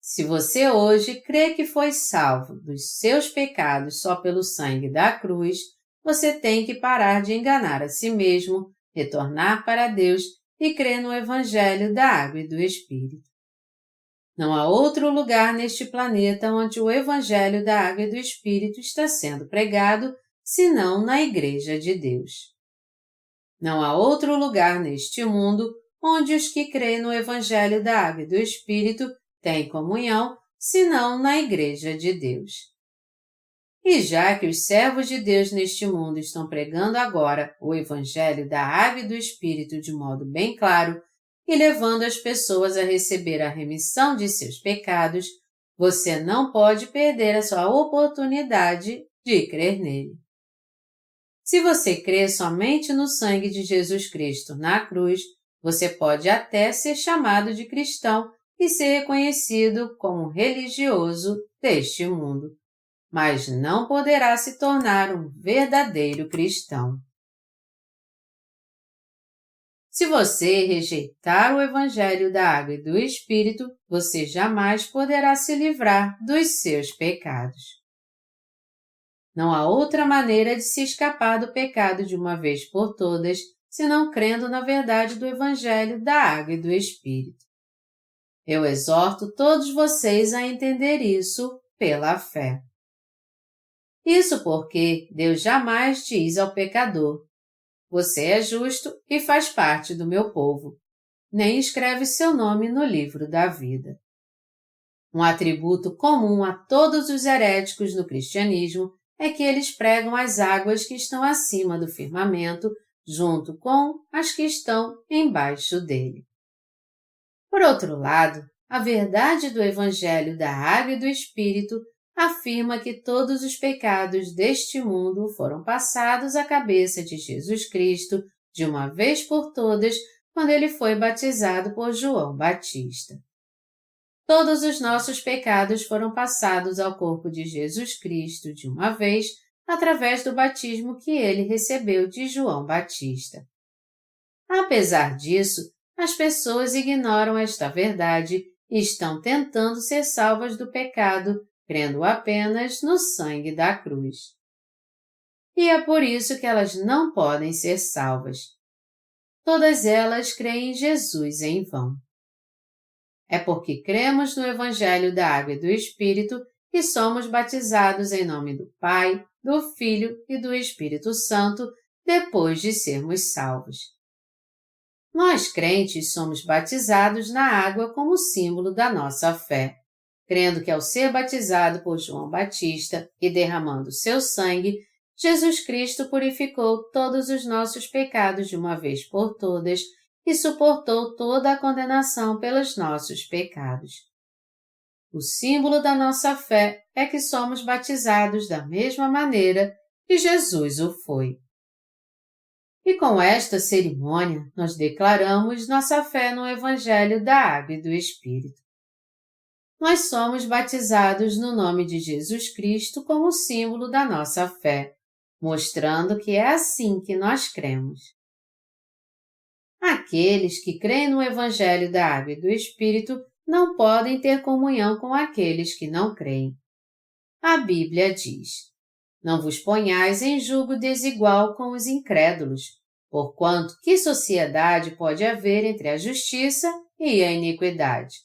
Se você hoje crê que foi salvo dos seus pecados só pelo sangue da cruz, você tem que parar de enganar a si mesmo, retornar para Deus e crer no Evangelho da Água e do Espírito. Não há outro lugar neste planeta onde o Evangelho da Água e do Espírito está sendo pregado, senão na Igreja de Deus. Não há outro lugar neste mundo onde os que creem no Evangelho da Água e do Espírito têm comunhão, senão na Igreja de Deus. E já que os servos de Deus neste mundo estão pregando agora o Evangelho da Água e do Espírito de modo bem claro e levando as pessoas a receber a remissão de seus pecados, você não pode perder a sua oportunidade de crer nele. Se você crê somente no sangue de Jesus Cristo na cruz, você pode até ser chamado de cristão e ser reconhecido como religioso deste mundo, mas não poderá se tornar um verdadeiro cristão. Se você rejeitar o Evangelho da Água e do Espírito, você jamais poderá se livrar dos seus pecados. Não há outra maneira de se escapar do pecado de uma vez por todas, senão crendo na verdade do Evangelho da Água e do Espírito. Eu exorto todos vocês a entender isso pela fé. Isso porque Deus jamais diz ao pecador: você é justo e faz parte do meu povo, nem escreve seu nome no livro da vida. Um atributo comum a todos os heréticos no cristianismo é que eles pregam as águas que estão acima do firmamento, junto com as que estão embaixo dele. Por outro lado, a verdade do Evangelho da Água e do Espírito afirma que todos os pecados deste mundo foram passados à cabeça de Jesus Cristo de uma vez por todas quando ele foi batizado por João Batista. Todos os nossos pecados foram passados ao corpo de Jesus Cristo de uma vez através do batismo que ele recebeu de João Batista. Apesar disso, as pessoas ignoram esta verdade e estão tentando ser salvas do pecado, crendo apenas no sangue da cruz. E é por isso que elas não podem ser salvas. Todas elas creem em Jesus em vão. É porque cremos no Evangelho da Água e do Espírito que somos batizados em nome do Pai, do Filho e do Espírito Santo depois de sermos salvos. Nós crentes somos batizados na água como símbolo da nossa fé, crendo que ao ser batizado por João Batista e derramando seu sangue, Jesus Cristo purificou todos os nossos pecados de uma vez por todas e suportou toda a condenação pelos nossos pecados. O símbolo da nossa fé é que somos batizados da mesma maneira que Jesus o foi. E com esta cerimônia, nós declaramos nossa fé no Evangelho da Água e do Espírito. Nós somos batizados no nome de Jesus Cristo como símbolo da nossa fé, mostrando que é assim que nós cremos. Aqueles que creem no Evangelho da Água e do Espírito não podem ter comunhão com aqueles que não creem. A Bíblia diz: não vos ponhais em julgo desigual com os incrédulos, porquanto que sociedade pode haver entre a justiça e a iniquidade?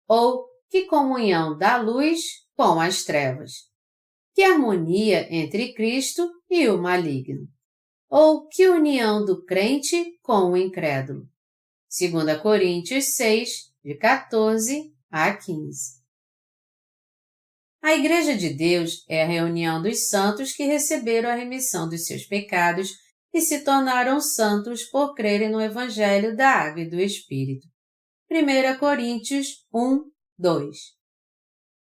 Ou que comunhão da luz com as trevas? Que harmonia entre Cristo e o maligno? Ou que união do crente com o incrédulo? 2 Coríntios 6, de 14 a 15. A Igreja de Deus é a reunião dos santos que receberam a remissão dos seus pecados e se tornaram santos por crerem no Evangelho da Água e do Espírito. 1 Coríntios 1, 2.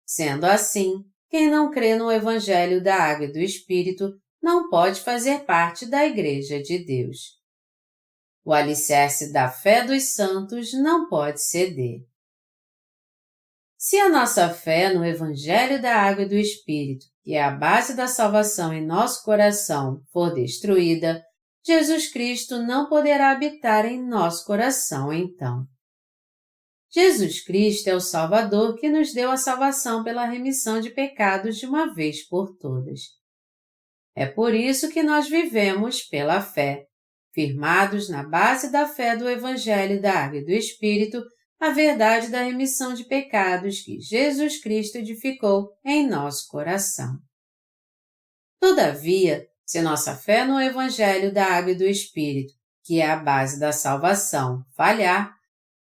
Sendo assim, quem não crê no Evangelho da Água e do Espírito não pode fazer parte da Igreja de Deus. O alicerce da fé dos santos não pode ceder. Se a nossa fé no Evangelho da Água e do Espírito, que é a base da salvação em nosso coração, for destruída, Jesus Cristo não poderá habitar em nosso coração então. Jesus Cristo é o Salvador que nos deu a salvação pela remissão de pecados de uma vez por todas. É por isso que nós vivemos pela fé, firmados na base da fé do Evangelho da Água e do Espírito, a verdade da remissão de pecados que Jesus Cristo edificou em nosso coração. Todavia, se nossa fé no Evangelho da Água e do Espírito, que é a base da salvação, falhar,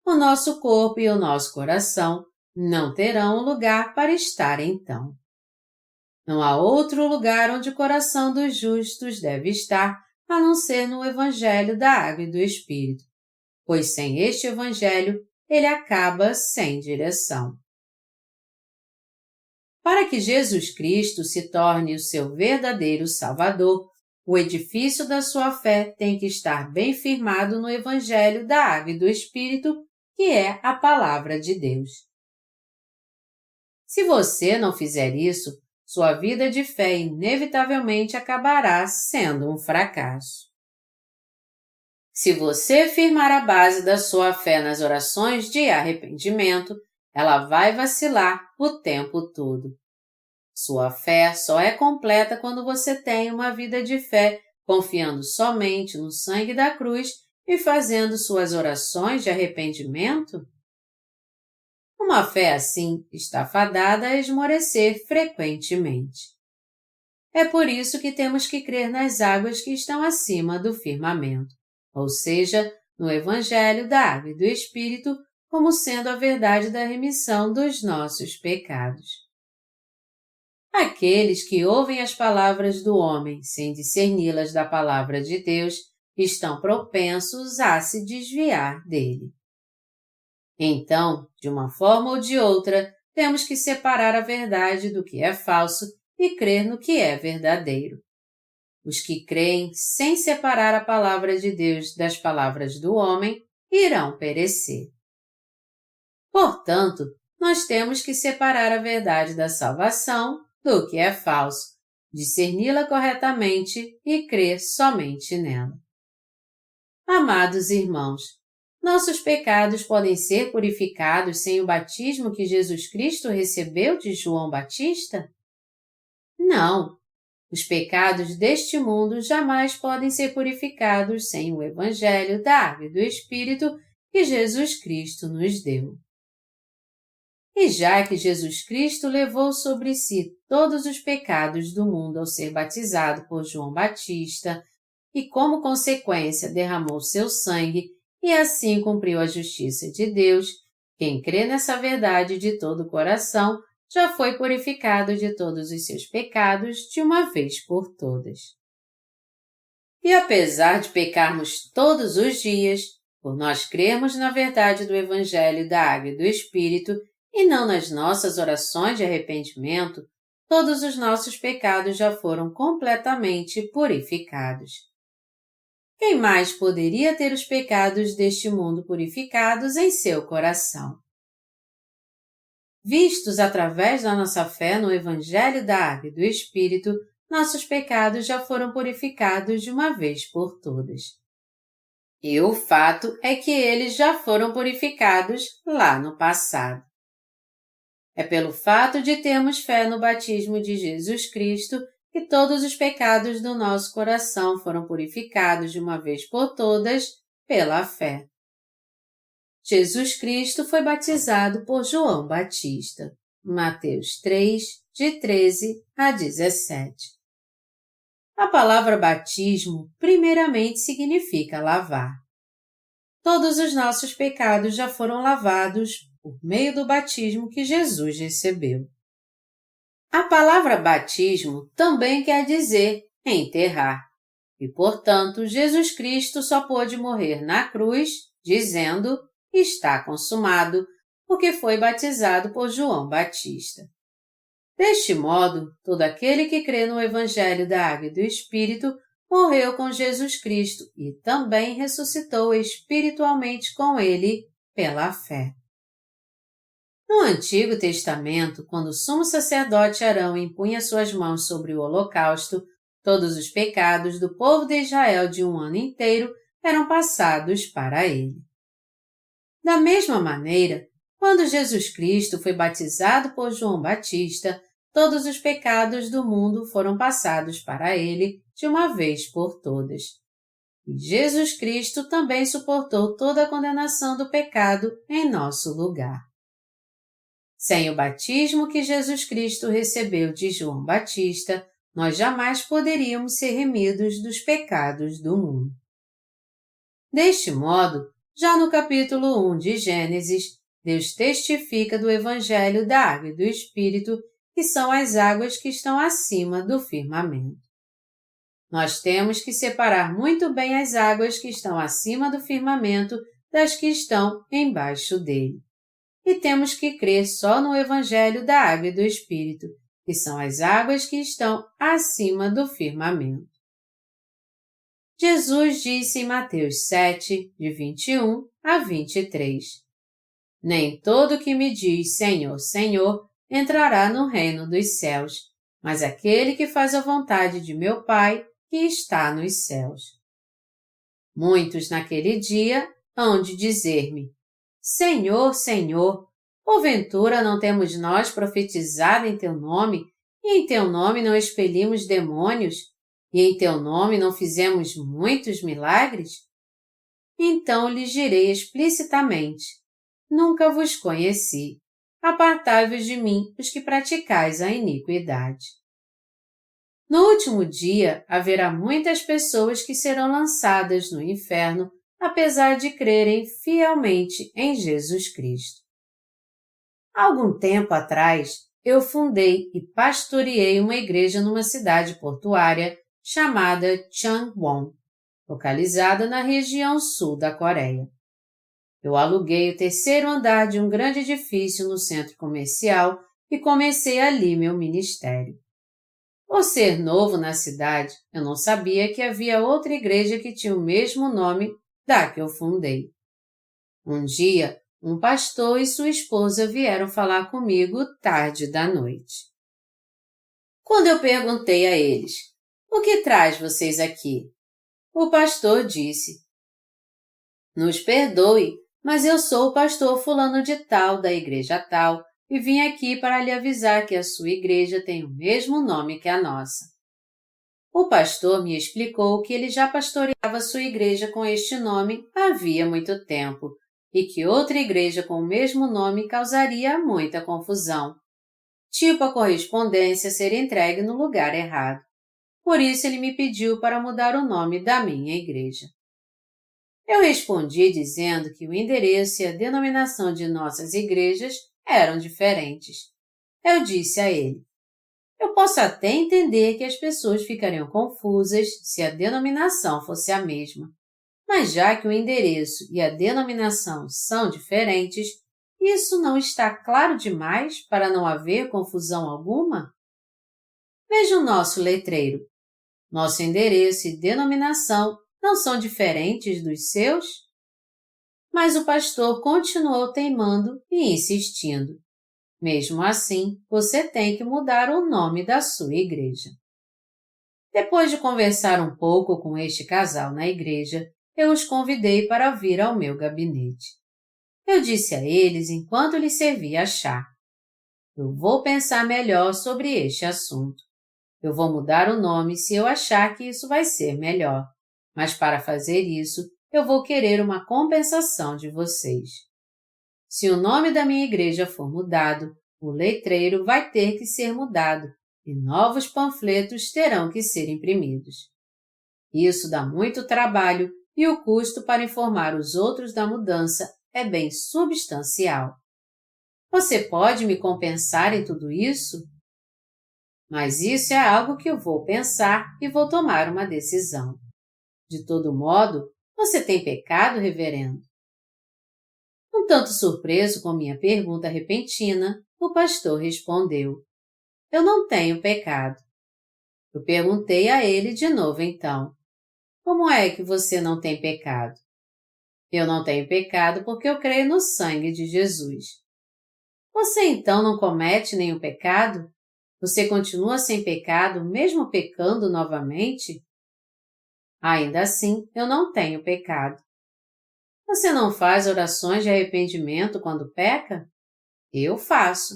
o nosso corpo e o nosso coração não terão um lugar para estar então. Não há outro lugar onde o coração dos justos deve estar, a não ser no Evangelho da Água e do Espírito, pois sem este Evangelho, ele acaba sem direção. Para que Jesus Cristo se torne o seu verdadeiro Salvador, o edifício da sua fé tem que estar bem firmado no Evangelho da Água e do Espírito, que é a Palavra de Deus. Se você não fizer isso, sua vida de fé inevitavelmente acabará sendo um fracasso. Se você firmar a base da sua fé nas orações de arrependimento, ela vai vacilar o tempo todo. Sua fé só é completa quando você tem uma vida de fé confiando somente no sangue da cruz e fazendo suas orações de arrependimento. Uma fé assim está fadada a esmorecer frequentemente. É por isso que temos que crer nas águas que estão acima do firmamento, ou seja, no Evangelho da Água e do Espírito, como sendo a verdade da remissão dos nossos pecados. Aqueles que ouvem as palavras do homem sem discerni-las da palavra de Deus estão propensos a se desviar dele. Então, de uma forma ou de outra, temos que separar a verdade do que é falso e crer no que é verdadeiro. Os que creem sem separar a palavra de Deus das palavras do homem irão perecer. Portanto, nós temos que separar a verdade da salvação do que é falso, discerni-la corretamente e crer somente nela. Amados irmãos, nossos pecados podem ser purificados sem o batismo que Jesus Cristo recebeu de João Batista? Não. Os pecados deste mundo jamais podem ser purificados sem o Evangelho da Água e do Espírito que Jesus Cristo nos deu. E já que Jesus Cristo levou sobre si todos os pecados do mundo ao ser batizado por João Batista e, como consequência, derramou seu sangue e assim cumpriu a justiça de Deus. Quem crê nessa verdade de todo o coração já foi purificado de todos os seus pecados de uma vez por todas. E apesar de pecarmos todos os dias, por nós crermos na verdade do Evangelho da Água e do Espírito e não nas nossas orações de arrependimento, todos os nossos pecados já foram completamente purificados. Quem mais poderia ter os pecados deste mundo purificados em seu coração? Vistos através da nossa fé no Evangelho da Água e do Espírito, nossos pecados já foram purificados de uma vez por todas. E o fato é que eles já foram purificados lá no passado. É pelo fato de termos fé no batismo de Jesus Cristo que todos os pecados do nosso coração foram purificados de uma vez por todas pela fé. Jesus Cristo foi batizado por João Batista. Mateus 3, de 13 a 17. A palavra batismo primeiramente significa lavar. Todos os nossos pecados já foram lavados por meio do batismo que Jesus recebeu. A palavra batismo também quer dizer enterrar, e, portanto, Jesus Cristo só pôde morrer na cruz, dizendo, está consumado, porque foi batizado por João Batista. Deste modo, todo aquele que crê no Evangelho da Água e do Espírito morreu com Jesus Cristo e também ressuscitou espiritualmente com ele pela fé. No Antigo Testamento, quando o sumo sacerdote Arão impunha suas mãos sobre o holocausto, todos os pecados do povo de Israel de um ano inteiro eram passados para ele. Da mesma maneira, quando Jesus Cristo foi batizado por João Batista, todos os pecados do mundo foram passados para ele de uma vez por todas. E Jesus Cristo também suportou toda a condenação do pecado em nosso lugar. Sem o batismo que Jesus Cristo recebeu de João Batista, nós jamais poderíamos ser remidos dos pecados do mundo. Deste modo, já no capítulo 1 de Gênesis, Deus testifica do Evangelho da Água e do Espírito, que são as águas que estão acima do firmamento. Nós temos que separar muito bem as águas que estão acima do firmamento das que estão embaixo dele. E temos que crer só no Evangelho da Água e do Espírito, que são as águas que estão acima do firmamento. Jesus disse em Mateus 7, de 21 a 23, Nem todo que me diz Senhor, Senhor, entrará no reino dos céus, mas aquele que faz a vontade de meu Pai, que está nos céus. Muitos naquele dia hão de dizer-me, Senhor, Senhor, porventura não temos nós profetizado em Teu nome, e em Teu nome não expelimos demônios, e em Teu nome não fizemos muitos milagres? Então lhes direi explicitamente, nunca vos conheci, apartai-vos de mim os que praticais a iniquidade. No último dia haverá muitas pessoas que serão lançadas no inferno, apesar de crerem fielmente em Jesus Cristo. Há algum tempo atrás, eu fundei e pastoreei uma igreja numa cidade portuária chamada Changwon, localizada na região sul da Coreia. Eu aluguei o terceiro andar de um grande edifício no centro comercial e comecei ali meu ministério. Por ser novo na cidade, eu não sabia que havia outra igreja que tinha o mesmo nome da que eu fundei. Um dia, um pastor e sua esposa vieram falar comigo tarde da noite. Quando eu perguntei a eles, o que traz vocês aqui? O pastor disse, nos perdoe, mas eu sou o pastor fulano de tal da igreja tal e vim aqui para lhe avisar que a sua igreja tem o mesmo nome que a nossa. O pastor me explicou que ele já pastoreava sua igreja com este nome havia muito tempo e que outra igreja com o mesmo nome causaria muita confusão, tipo a correspondência ser entregue no lugar errado. Por isso ele me pediu para mudar o nome da minha igreja. Eu respondi dizendo que o endereço e a denominação de nossas igrejas eram diferentes. Eu disse a ele: eu posso até entender que as pessoas ficariam confusas se a denominação fosse a mesma, mas já que o endereço e a denominação são diferentes, isso não está claro demais para não haver confusão alguma? Veja o nosso letreiro. Nosso endereço e denominação não são diferentes dos seus? Mas o pastor continuou teimando e insistindo. Mesmo assim, você tem que mudar o nome da sua igreja. Depois de conversar um pouco com este casal na igreja, eu os convidei para vir ao meu gabinete. Eu disse a eles enquanto lhes servia chá: eu vou pensar melhor sobre este assunto. Eu vou mudar o nome se eu achar que isso vai ser melhor, mas para fazer isso, eu vou querer uma compensação de vocês. Se o nome da minha igreja for mudado, o letreiro vai ter que ser mudado e novos panfletos terão que ser imprimidos. Isso dá muito trabalho e o custo para informar os outros da mudança é bem substancial. Você pode me compensar em tudo isso? Mas isso é algo que eu vou pensar e vou tomar uma decisão. De todo modo, você tem pecado, reverendo? Um tanto surpreso com minha pergunta repentina, o pastor respondeu: eu não tenho pecado. Eu perguntei a ele de novo então: como é que você não tem pecado? Eu não tenho pecado porque eu creio no sangue de Jesus. Você então não comete nenhum pecado? Você continua sem pecado, mesmo pecando novamente? Ainda assim, eu não tenho pecado. Você não faz orações de arrependimento quando peca? Eu faço.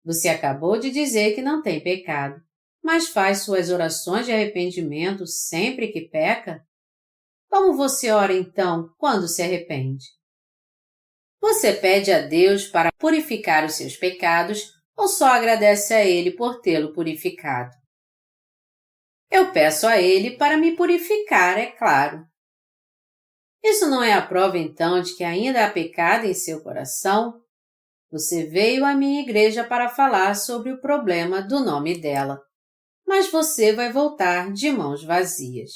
Você acabou de dizer que não tem pecado, mas faz suas orações de arrependimento sempre que peca? Como você ora então quando se arrepende? Você pede a Deus para purificar os seus pecados ou só agradece a Ele por tê-lo purificado? Eu peço a Ele para me purificar, é claro. Isso não é a prova então de que ainda há pecado em seu coração? Você veio à minha igreja para falar sobre o problema do nome dela, mas você vai voltar de mãos vazias.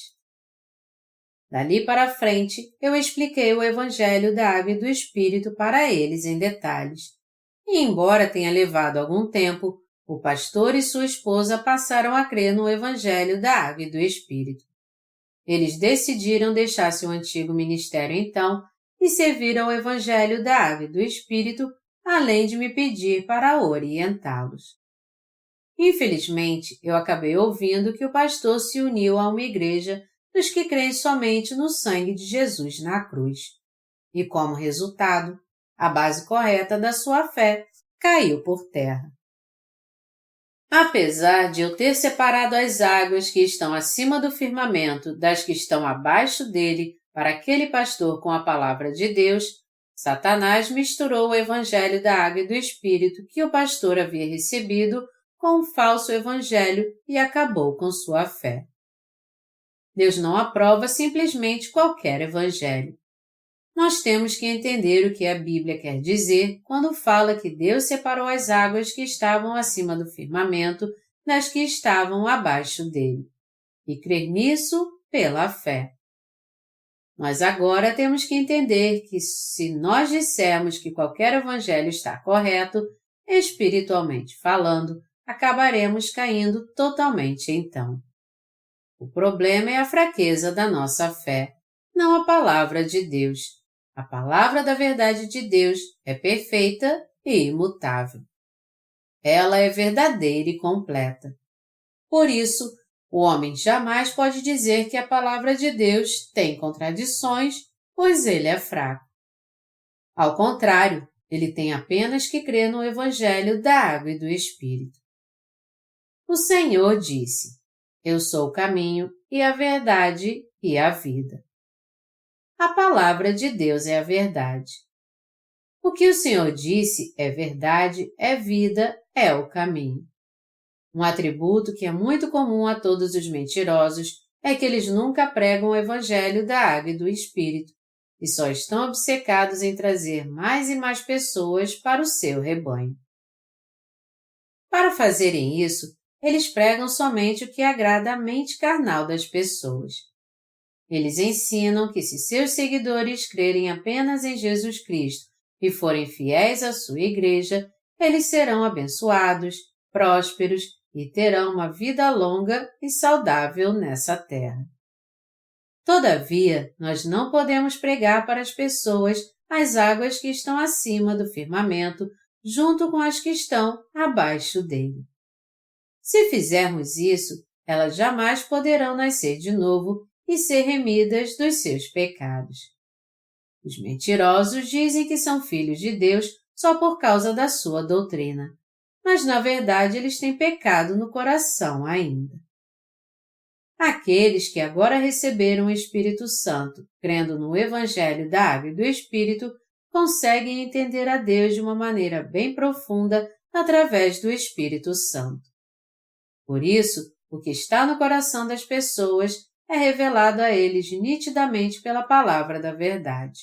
Dali para frente, eu expliquei o Evangelho da Água e do Espírito para eles em detalhes. E embora tenha levado algum tempo, o pastor e sua esposa passaram a crer no Evangelho da Água e do Espírito. Eles decidiram deixar seu antigo ministério então e servir ao Evangelho da Água e do Espírito, além de me pedir para orientá-los. Infelizmente, eu acabei ouvindo que o pastor se uniu a uma igreja dos que creem somente no sangue de Jesus na cruz. E como resultado, a base correta da sua fé caiu por terra. Apesar de eu ter separado as águas que estão acima do firmamento das que estão abaixo dele para aquele pastor com a palavra de Deus, Satanás misturou o evangelho da água e do Espírito que o pastor havia recebido com um falso evangelho e acabou com sua fé. Deus não aprova simplesmente qualquer evangelho. Nós temos que entender o que a Bíblia quer dizer quando fala que Deus separou as águas que estavam acima do firmamento das que estavam abaixo dele, e crer nisso pela fé. Nós agora temos que entender que se nós dissermos que qualquer evangelho está correto, espiritualmente falando, acabaremos caindo totalmente então. O problema é a fraqueza da nossa fé, não a palavra de Deus. A palavra da verdade de Deus é perfeita e imutável. Ela é verdadeira e completa. Por isso, o homem jamais pode dizer que a palavra de Deus tem contradições, pois ele é fraco. Ao contrário, ele tem apenas que crer no Evangelho da Água e do Espírito. O Senhor disse: eu sou o caminho e a verdade e a vida. A palavra de Deus é a verdade. O que o Senhor disse é verdade, é vida, é o caminho. Um atributo que é muito comum a todos os mentirosos é que eles nunca pregam o Evangelho da Água e do Espírito, e só estão obcecados em trazer mais e mais pessoas para o seu rebanho. Para fazerem isso, eles pregam somente o que agrada à mente carnal das pessoas. Eles ensinam que se seus seguidores crerem apenas em Jesus Cristo e forem fiéis à sua igreja, eles serão abençoados, prósperos e terão uma vida longa e saudável nessa terra. Todavia, nós não podemos pregar para as pessoas as águas que estão acima do firmamento, junto com as que estão abaixo dele. Se fizermos isso, elas jamais poderão nascer de novo e ser remidas dos seus pecados. Os mentirosos dizem que são filhos de Deus só por causa da sua doutrina, mas na verdade eles têm pecado no coração ainda. Aqueles que agora receberam o Espírito Santo, crendo no Evangelho da Água e do Espírito, conseguem entender a Deus de uma maneira bem profunda através do Espírito Santo. Por isso, o que está no coração das pessoas é revelado a eles nitidamente pela palavra da verdade.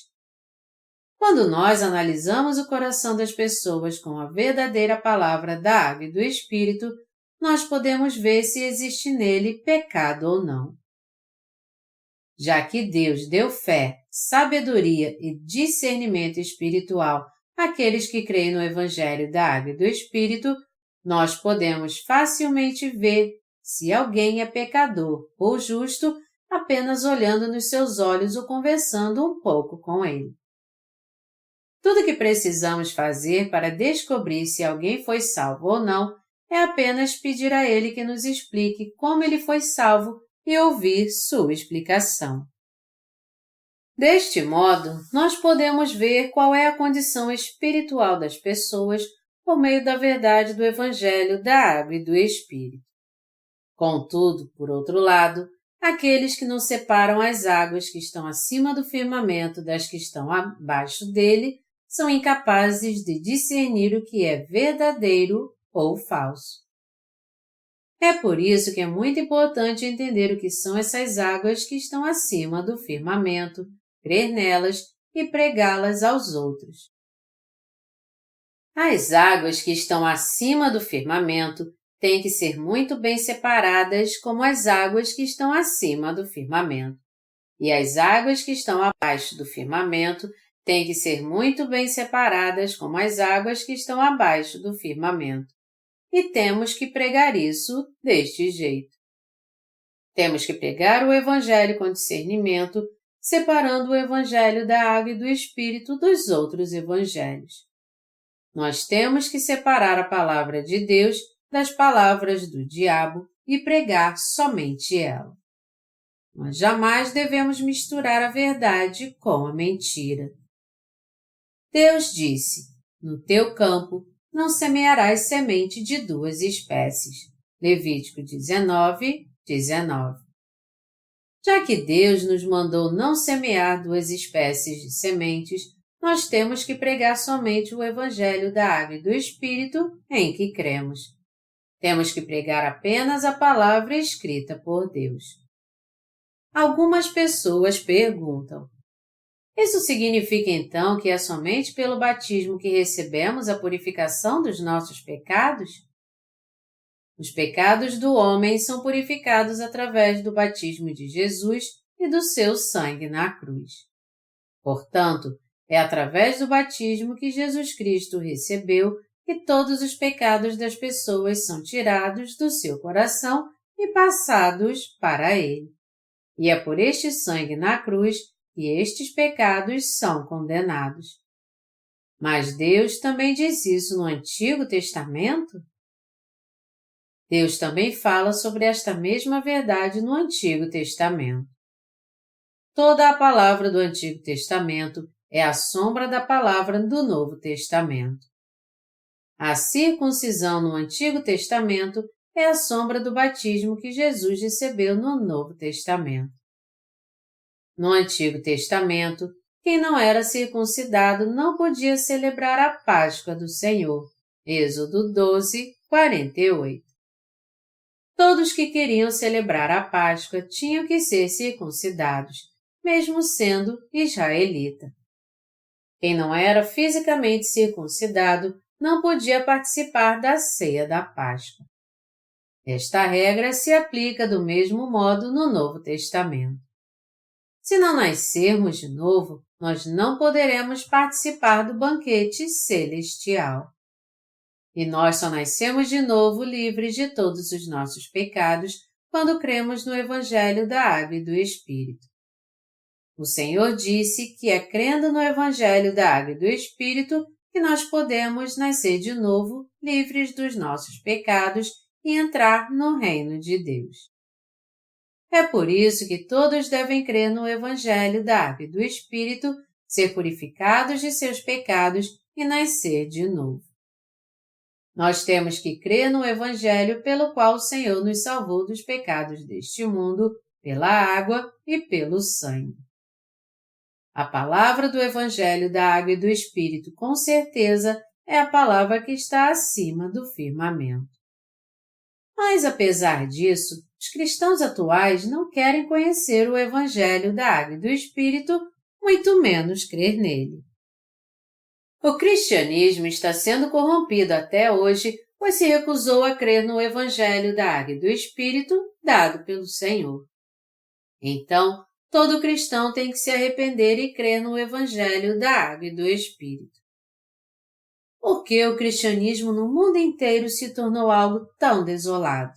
Quando nós analisamos o coração das pessoas com a verdadeira palavra da Água e do Espírito, nós podemos ver se existe nele pecado ou não. Já que Deus deu fé, sabedoria e discernimento espiritual àqueles que creem no Evangelho da Água e do Espírito, nós podemos facilmente ver se alguém é pecador ou justo apenas olhando nos seus olhos ou conversando um pouco com ele. Tudo o que precisamos fazer para descobrir se alguém foi salvo ou não é apenas pedir a ele que nos explique como ele foi salvo e ouvir sua explicação. Deste modo, nós podemos ver qual é a condição espiritual das pessoas por meio da verdade do Evangelho da Água e do Espírito. Contudo, por outro lado, aqueles que não separam as águas que estão acima do firmamento das que estão abaixo dele são incapazes de discernir o que é verdadeiro ou falso. É por isso que é muito importante entender o que são essas águas que estão acima do firmamento, crer nelas e pregá-las aos outros. As águas que estão acima do firmamento têm que ser muito bem separadas como as águas que estão acima do firmamento. E as águas que estão abaixo do firmamento têm que ser muito bem separadas como as águas que estão abaixo do firmamento. E temos que pregar isso deste jeito. Temos que pregar o Evangelho com discernimento, separando o Evangelho da Água e do Espírito dos outros evangelhos. Nós temos que separar a palavra de Deus das palavras do diabo e pregar somente ela. Nós jamais devemos misturar a verdade com a mentira. Deus disse: "No teu campo não semearás semente de duas espécies." Levítico 19, 19. Já que Deus nos mandou não semear duas espécies de sementes, nós temos que pregar somente o Evangelho da Água e do Espírito em que cremos. Temos que pregar apenas a palavra escrita por Deus. Algumas pessoas perguntam: isso significa então que é somente pelo batismo que recebemos a purificação dos nossos pecados? Os pecados do homem são purificados através do batismo de Jesus e do seu sangue na cruz. Portanto, é através do batismo que Jesus Cristo recebeu que todos os pecados das pessoas são tirados do seu coração e passados para ele. E é por este sangue na cruz que estes pecados são condenados. Mas Deus também diz isso no Antigo Testamento? Deus também fala sobre esta mesma verdade no Antigo Testamento. Toda a palavra do Antigo Testamento é a sombra da palavra do Novo Testamento. A circuncisão no Antigo Testamento é a sombra do batismo que Jesus recebeu no Novo Testamento. No Antigo Testamento, quem não era circuncidado não podia celebrar a Páscoa do Senhor. Êxodo 12, 48. Todos que queriam celebrar a Páscoa tinham que ser circuncidados, mesmo sendo israelita. Quem não era fisicamente circuncidado não podia participar da ceia da Páscoa. Esta regra se aplica do mesmo modo no Novo Testamento. Se não nascermos de novo, nós não poderemos participar do banquete celestial. E nós só nascemos de novo livres de todos os nossos pecados quando cremos no Evangelho da Água e do Espírito. O Senhor disse que é crendo no Evangelho da Água e do Espírito que nós podemos nascer de novo, livres dos nossos pecados e entrar no reino de Deus. É por isso que todos devem crer no Evangelho da Água e do Espírito, ser purificados de seus pecados e nascer de novo. Nós temos que crer no Evangelho pelo qual o Senhor nos salvou dos pecados deste mundo, pela água e pelo sangue. A palavra do Evangelho da Água e do Espírito, com certeza, é a palavra que está acima do firmamento. Mas, apesar disso, os cristãos atuais não querem conhecer o Evangelho da Água e do Espírito, muito menos crer nele. O cristianismo está sendo corrompido até hoje, pois se recusou a crer no Evangelho da Água e do Espírito dado pelo Senhor. Então, todo cristão tem que se arrepender e crer no Evangelho da Água e do Espírito. Por que o cristianismo no mundo inteiro se tornou algo tão desolado?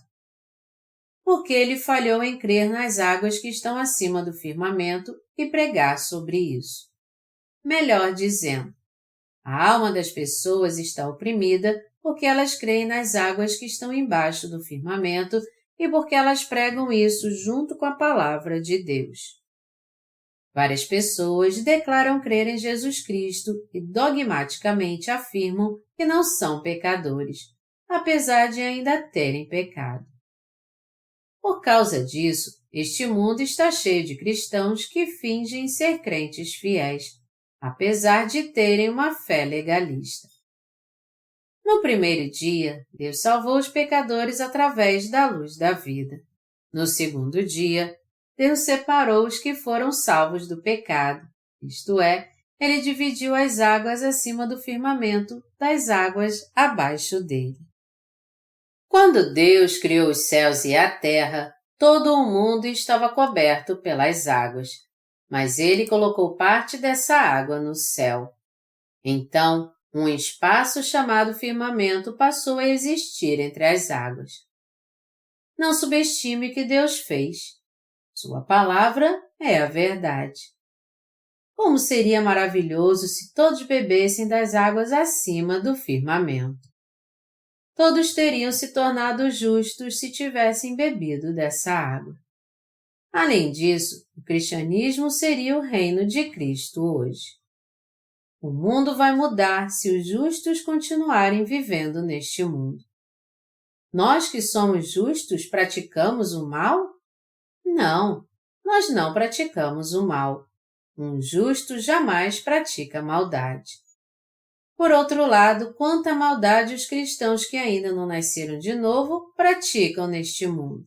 Porque ele falhou em crer nas águas que estão acima do firmamento e pregar sobre isso. Melhor dizendo, a alma das pessoas está oprimida porque elas creem nas águas que estão embaixo do firmamento e porque elas pregam isso junto com a palavra de Deus. Várias pessoas declaram crer em Jesus Cristo e dogmaticamente afirmam que não são pecadores, apesar de ainda terem pecado. Por causa disso, este mundo está cheio de cristãos que fingem ser crentes fiéis, apesar de terem uma fé legalista. No primeiro dia, Deus salvou os pecadores através da luz da vida. No segundo dia, Deus separou os que foram salvos do pecado, isto é, Ele dividiu as águas acima do firmamento das águas abaixo dele. Quando Deus criou os céus e a terra, todo o mundo estava coberto pelas águas, mas Ele colocou parte dessa água no céu. Então, um espaço chamado firmamento passou a existir entre as águas. Não subestime o que Deus fez. Sua palavra é a verdade. Como seria maravilhoso se todos bebessem das águas acima do firmamento. Todos teriam se tornado justos se tivessem bebido dessa água. Além disso, o cristianismo seria o reino de Cristo hoje. O mundo vai mudar se os justos continuarem vivendo neste mundo. Nós que somos justos praticamos o mal? Não, nós não praticamos o mal. Um justo jamais pratica maldade. Por outro lado, quanta maldade os cristãos que ainda não nasceram de novo praticam neste mundo.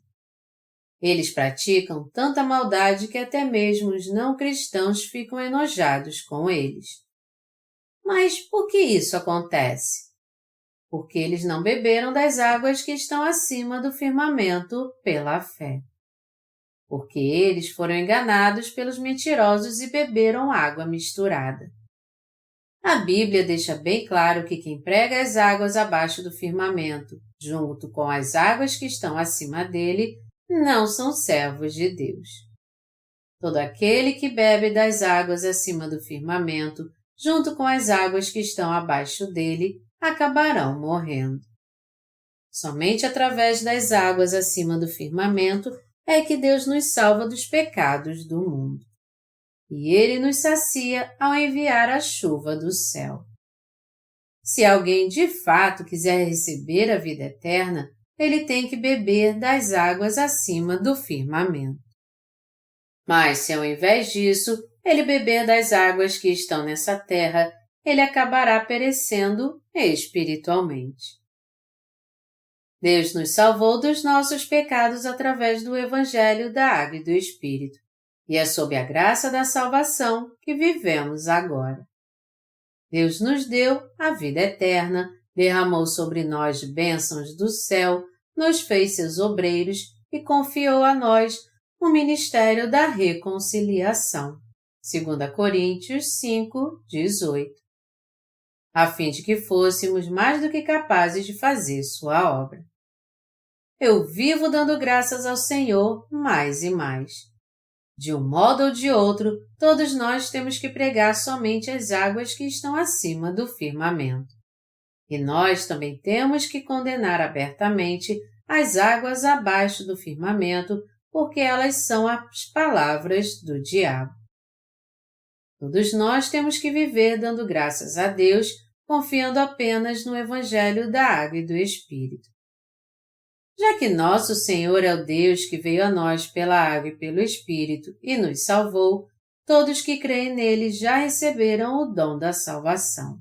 Eles praticam tanta maldade que até mesmo os não cristãos ficam enojados com eles. Mas por que isso acontece? Porque eles não beberam das águas que estão acima do firmamento pela fé. Porque eles foram enganados pelos mentirosos e beberam água misturada. A Bíblia deixa bem claro que quem prega as águas abaixo do firmamento, junto com as águas que estão acima dele, não são servos de Deus. Todo aquele que bebe das águas acima do firmamento, junto com as águas que estão abaixo dele, acabarão morrendo. Somente através das águas acima do firmamento é que Deus nos salva dos pecados do mundo. E Ele nos sacia ao enviar a chuva do céu. Se alguém de fato quiser receber a vida eterna, ele tem que beber das águas acima do firmamento. Mas se ao invés disso, ele beber das águas que estão nessa terra, ele acabará perecendo espiritualmente. Deus nos salvou dos nossos pecados através do Evangelho da Água e do Espírito. e é sob a graça da salvação que vivemos agora. Deus nos deu a vida eterna, derramou sobre nós bênçãos do céu, nos fez seus obreiros e confiou a nós o ministério da reconciliação. 2 Coríntios 5:18. A fim de que fôssemos mais do que capazes de fazer sua obra. Eu vivo dando graças ao Senhor mais e mais. De um modo ou de outro, todos nós temos que pregar somente as águas que estão acima do firmamento. E nós também temos que condenar abertamente as águas abaixo do firmamento, porque elas são as palavras do diabo. Todos nós temos que viver dando graças a Deus, confiando apenas no Evangelho da Água e do Espírito. Já que nosso Senhor é o Deus que veio a nós pela água e pelo Espírito e nos salvou, todos que creem nele já receberam o dom da salvação.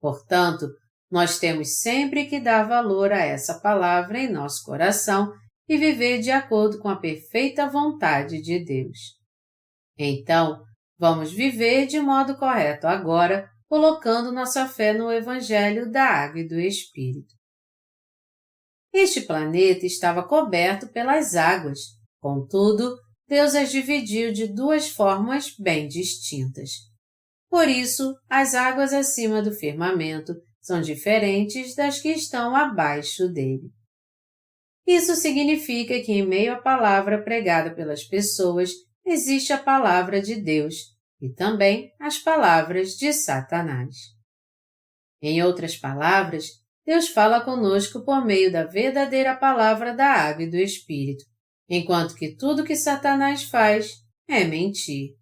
Portanto, nós temos sempre que dar valor a essa palavra em nosso coração e viver de acordo com a perfeita vontade de Deus. Então, vamos viver de modo correto agora, colocando nossa fé no Evangelho da Água e do Espírito. Este planeta estava coberto pelas águas, contudo, Deus as dividiu de duas formas bem distintas. Por isso, as águas acima do firmamento são diferentes das que estão abaixo dele. Isso significa que em meio à palavra pregada pelas pessoas existe a palavra de Deus e também as palavras de Satanás. Em outras palavras, Deus fala conosco por meio da verdadeira palavra da água e do Espírito, enquanto que tudo que Satanás faz é mentir.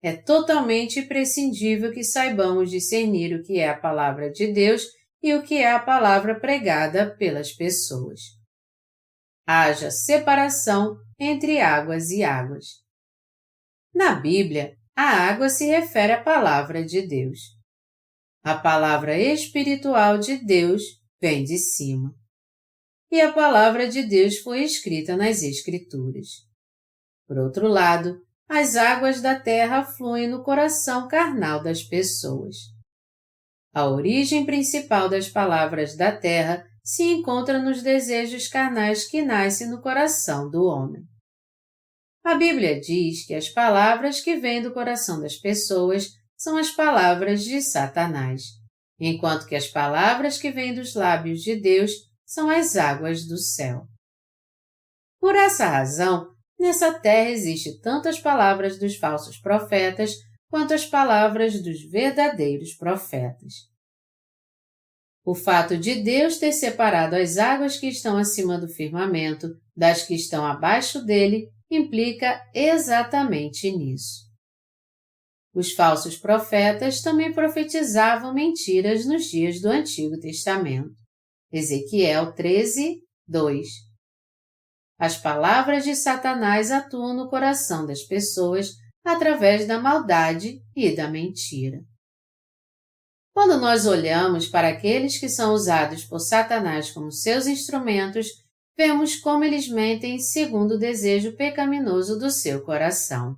É totalmente imprescindível que saibamos discernir o que é a palavra de Deus e o que é a palavra pregada pelas pessoas. Haja separação entre águas e águas. Na Bíblia, a água se refere à palavra de Deus. A palavra espiritual de Deus vem de cima. E a palavra de Deus foi escrita nas Escrituras. Por outro lado, as águas da terra fluem no coração carnal das pessoas. A origem principal das palavras da terra se encontra nos desejos carnais que nascem no coração do homem. A Bíblia diz que as palavras que vêm do coração das pessoas são as palavras de Satanás, enquanto que as palavras que vêm dos lábios de Deus são as águas do céu. Por essa razão, nessa terra existem tanto as palavras dos falsos profetas quanto as palavras dos verdadeiros profetas. O fato de Deus ter separado as águas que estão acima do firmamento das que estão abaixo dele implica exatamente nisso. Os falsos profetas também profetizavam mentiras nos dias do Antigo Testamento. Ezequiel 13:2. As palavras de Satanás atuam no coração das pessoas através da maldade e da mentira. Quando nós olhamos para aqueles que são usados por Satanás como seus instrumentos, vemos como eles mentem segundo o desejo pecaminoso do seu coração.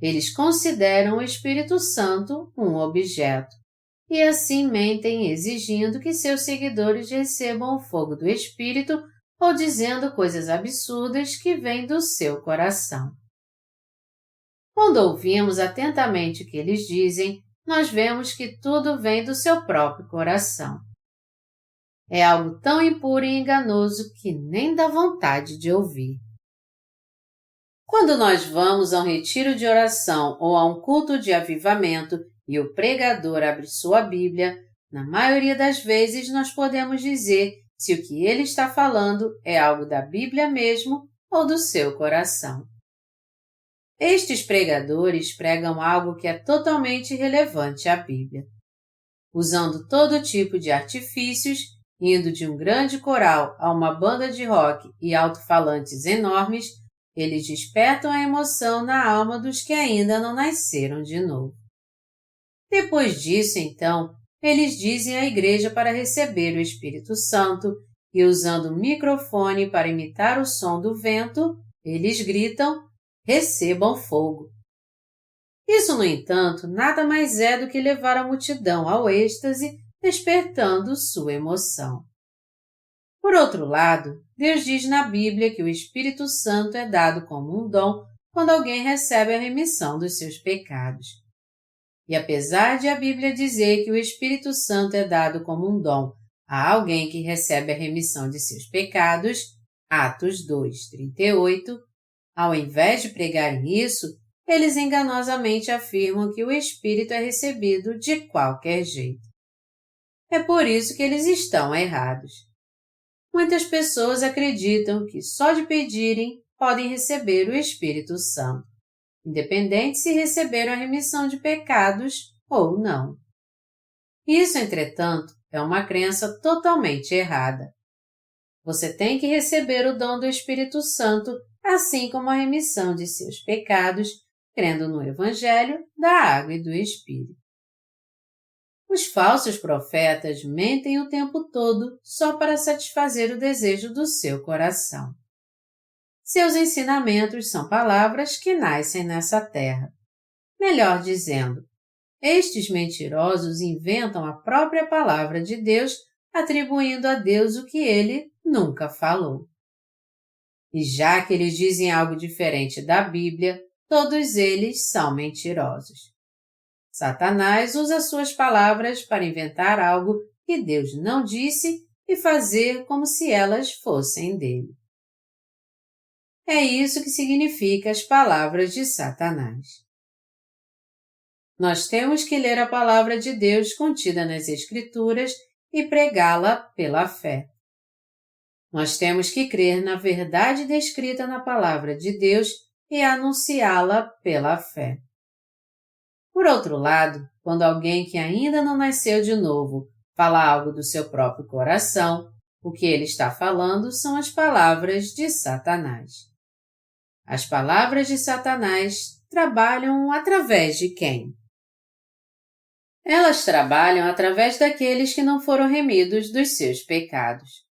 Eles consideram o Espírito Santo um objeto, e assim mentem exigindo que seus seguidores recebam o fogo do Espírito ou dizendo coisas absurdas que vêm do seu coração. Quando ouvimos atentamente o que eles dizem, nós vemos que tudo vem do seu próprio coração. É algo tão impuro e enganoso que nem dá vontade de ouvir. Quando nós vamos a um retiro de oração ou a um culto de avivamento e o pregador abre sua Bíblia, na maioria das vezes nós podemos dizer se o que ele está falando é algo da Bíblia mesmo ou do seu coração. Estes pregadores pregam algo que é totalmente relevante à Bíblia. Usando todo tipo de artifícios, indo de um grande coral a uma banda de rock e alto-falantes enormes, eles despertam a emoção na alma dos que ainda não nasceram de novo. Depois disso, então, eles dizem à igreja para receber o Espírito Santo e, usando um microfone para imitar o som do vento, eles gritam: recebam fogo. Isso, no entanto, nada mais é do que levar a multidão ao êxtase, despertando sua emoção. Por outro lado, Deus diz na Bíblia que o Espírito Santo é dado como um dom quando alguém recebe a remissão dos seus pecados. E apesar de a Bíblia dizer que o Espírito Santo é dado como um dom a alguém que recebe a remissão de seus pecados, Atos 2:38, ao invés de pregarem isso, eles enganosamente afirmam que o Espírito é recebido de qualquer jeito. É por isso que eles estão errados. Muitas pessoas acreditam que só de pedirem podem receber o Espírito Santo, independente se receberam a remissão de pecados ou não. Isso, entretanto, é uma crença totalmente errada. Você tem que receber o dom do Espírito Santo, assim como a remissão de seus pecados, crendo no Evangelho da Água e do Espírito. Os falsos profetas mentem o tempo todo só para satisfazer o desejo do seu coração. Seus ensinamentos são palavras que nascem nessa terra. Melhor dizendo, estes mentirosos inventam a própria palavra de Deus, atribuindo a Deus o que ele nunca falou. E já que eles dizem algo diferente da Bíblia, todos eles são mentirosos. Satanás usa suas palavras para inventar algo que Deus não disse e fazer como se elas fossem dele. É isso que significa as palavras de Satanás. Nós temos que ler a palavra de Deus contida nas Escrituras e pregá-la pela fé. Nós temos que crer na verdade descrita na palavra de Deus e anunciá-la pela fé. Por outro lado, quando alguém que ainda não nasceu de novo fala algo do seu próprio coração, o que ele está falando são as palavras de Satanás. As palavras de Satanás trabalham através de quem? Elas trabalham através daqueles que não foram remidos dos seus pecados.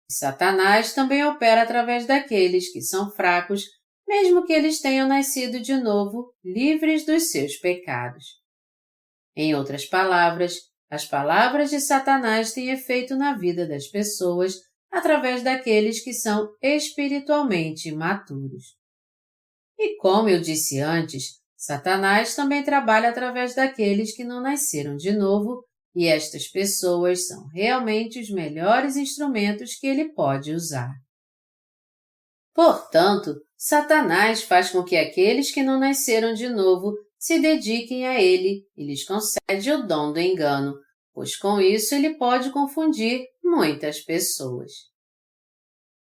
E Satanás também opera através daqueles que são fracos, mesmo que eles tenham nascido de novo, livres dos seus pecados. Em outras palavras, as palavras de Satanás têm efeito na vida das pessoas através daqueles que são espiritualmente imaturos. E como eu disse antes, Satanás também trabalha através daqueles que não nasceram de novo, e estas pessoas são realmente os melhores instrumentos que ele pode usar. Portanto, Satanás faz com que aqueles que não nasceram de novo se dediquem a ele e lhes concede o dom do engano, pois com isso ele pode confundir muitas pessoas.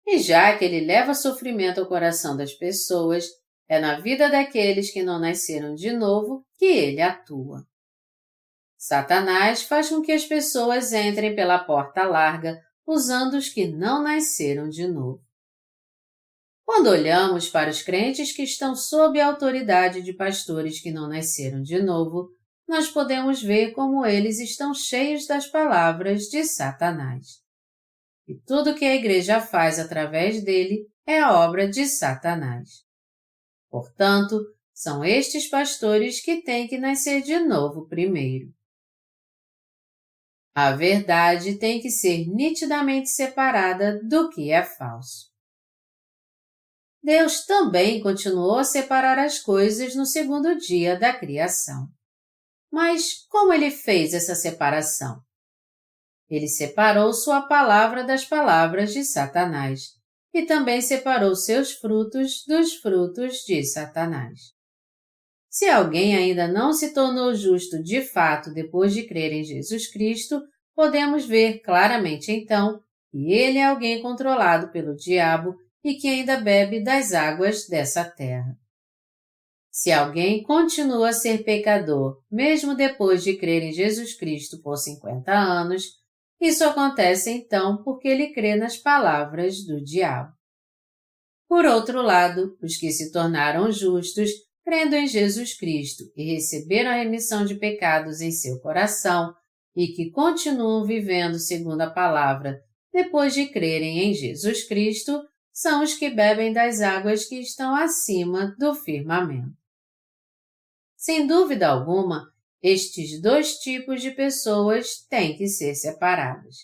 E já que ele leva sofrimento ao coração das pessoas, é na vida daqueles que não nasceram de novo que ele atua. Satanás faz com que as pessoas entrem pela porta larga, usando os que não nasceram de novo. Quando olhamos para os crentes que estão sob a autoridade de pastores que não nasceram de novo, nós podemos ver como eles estão cheios das palavras de Satanás. E tudo que a igreja faz através dele é a obra de Satanás. Portanto, são estes pastores que têm que nascer de novo primeiro. A verdade tem que ser nitidamente separada do que é falso. Deus também continuou a separar as coisas no segundo dia da criação. Mas como ele fez essa separação? Ele separou sua palavra das palavras de Satanás e também separou seus frutos dos frutos de Satanás. Se alguém ainda não se tornou justo de fato depois de crer em Jesus Cristo, podemos ver claramente então que ele é alguém controlado pelo diabo e que ainda bebe das águas dessa terra. Se alguém continua a ser pecador, mesmo depois de crer em Jesus Cristo por 50 anos, isso acontece então porque ele crê nas palavras do diabo. Por outro lado, os que se tornaram justos, crendo em Jesus Cristo e receberam a remissão de pecados em seu coração e que continuam vivendo segundo a palavra depois de crerem em Jesus Cristo, são os que bebem das águas que estão acima do firmamento. Sem dúvida alguma, estes dois tipos de pessoas têm que ser separadas.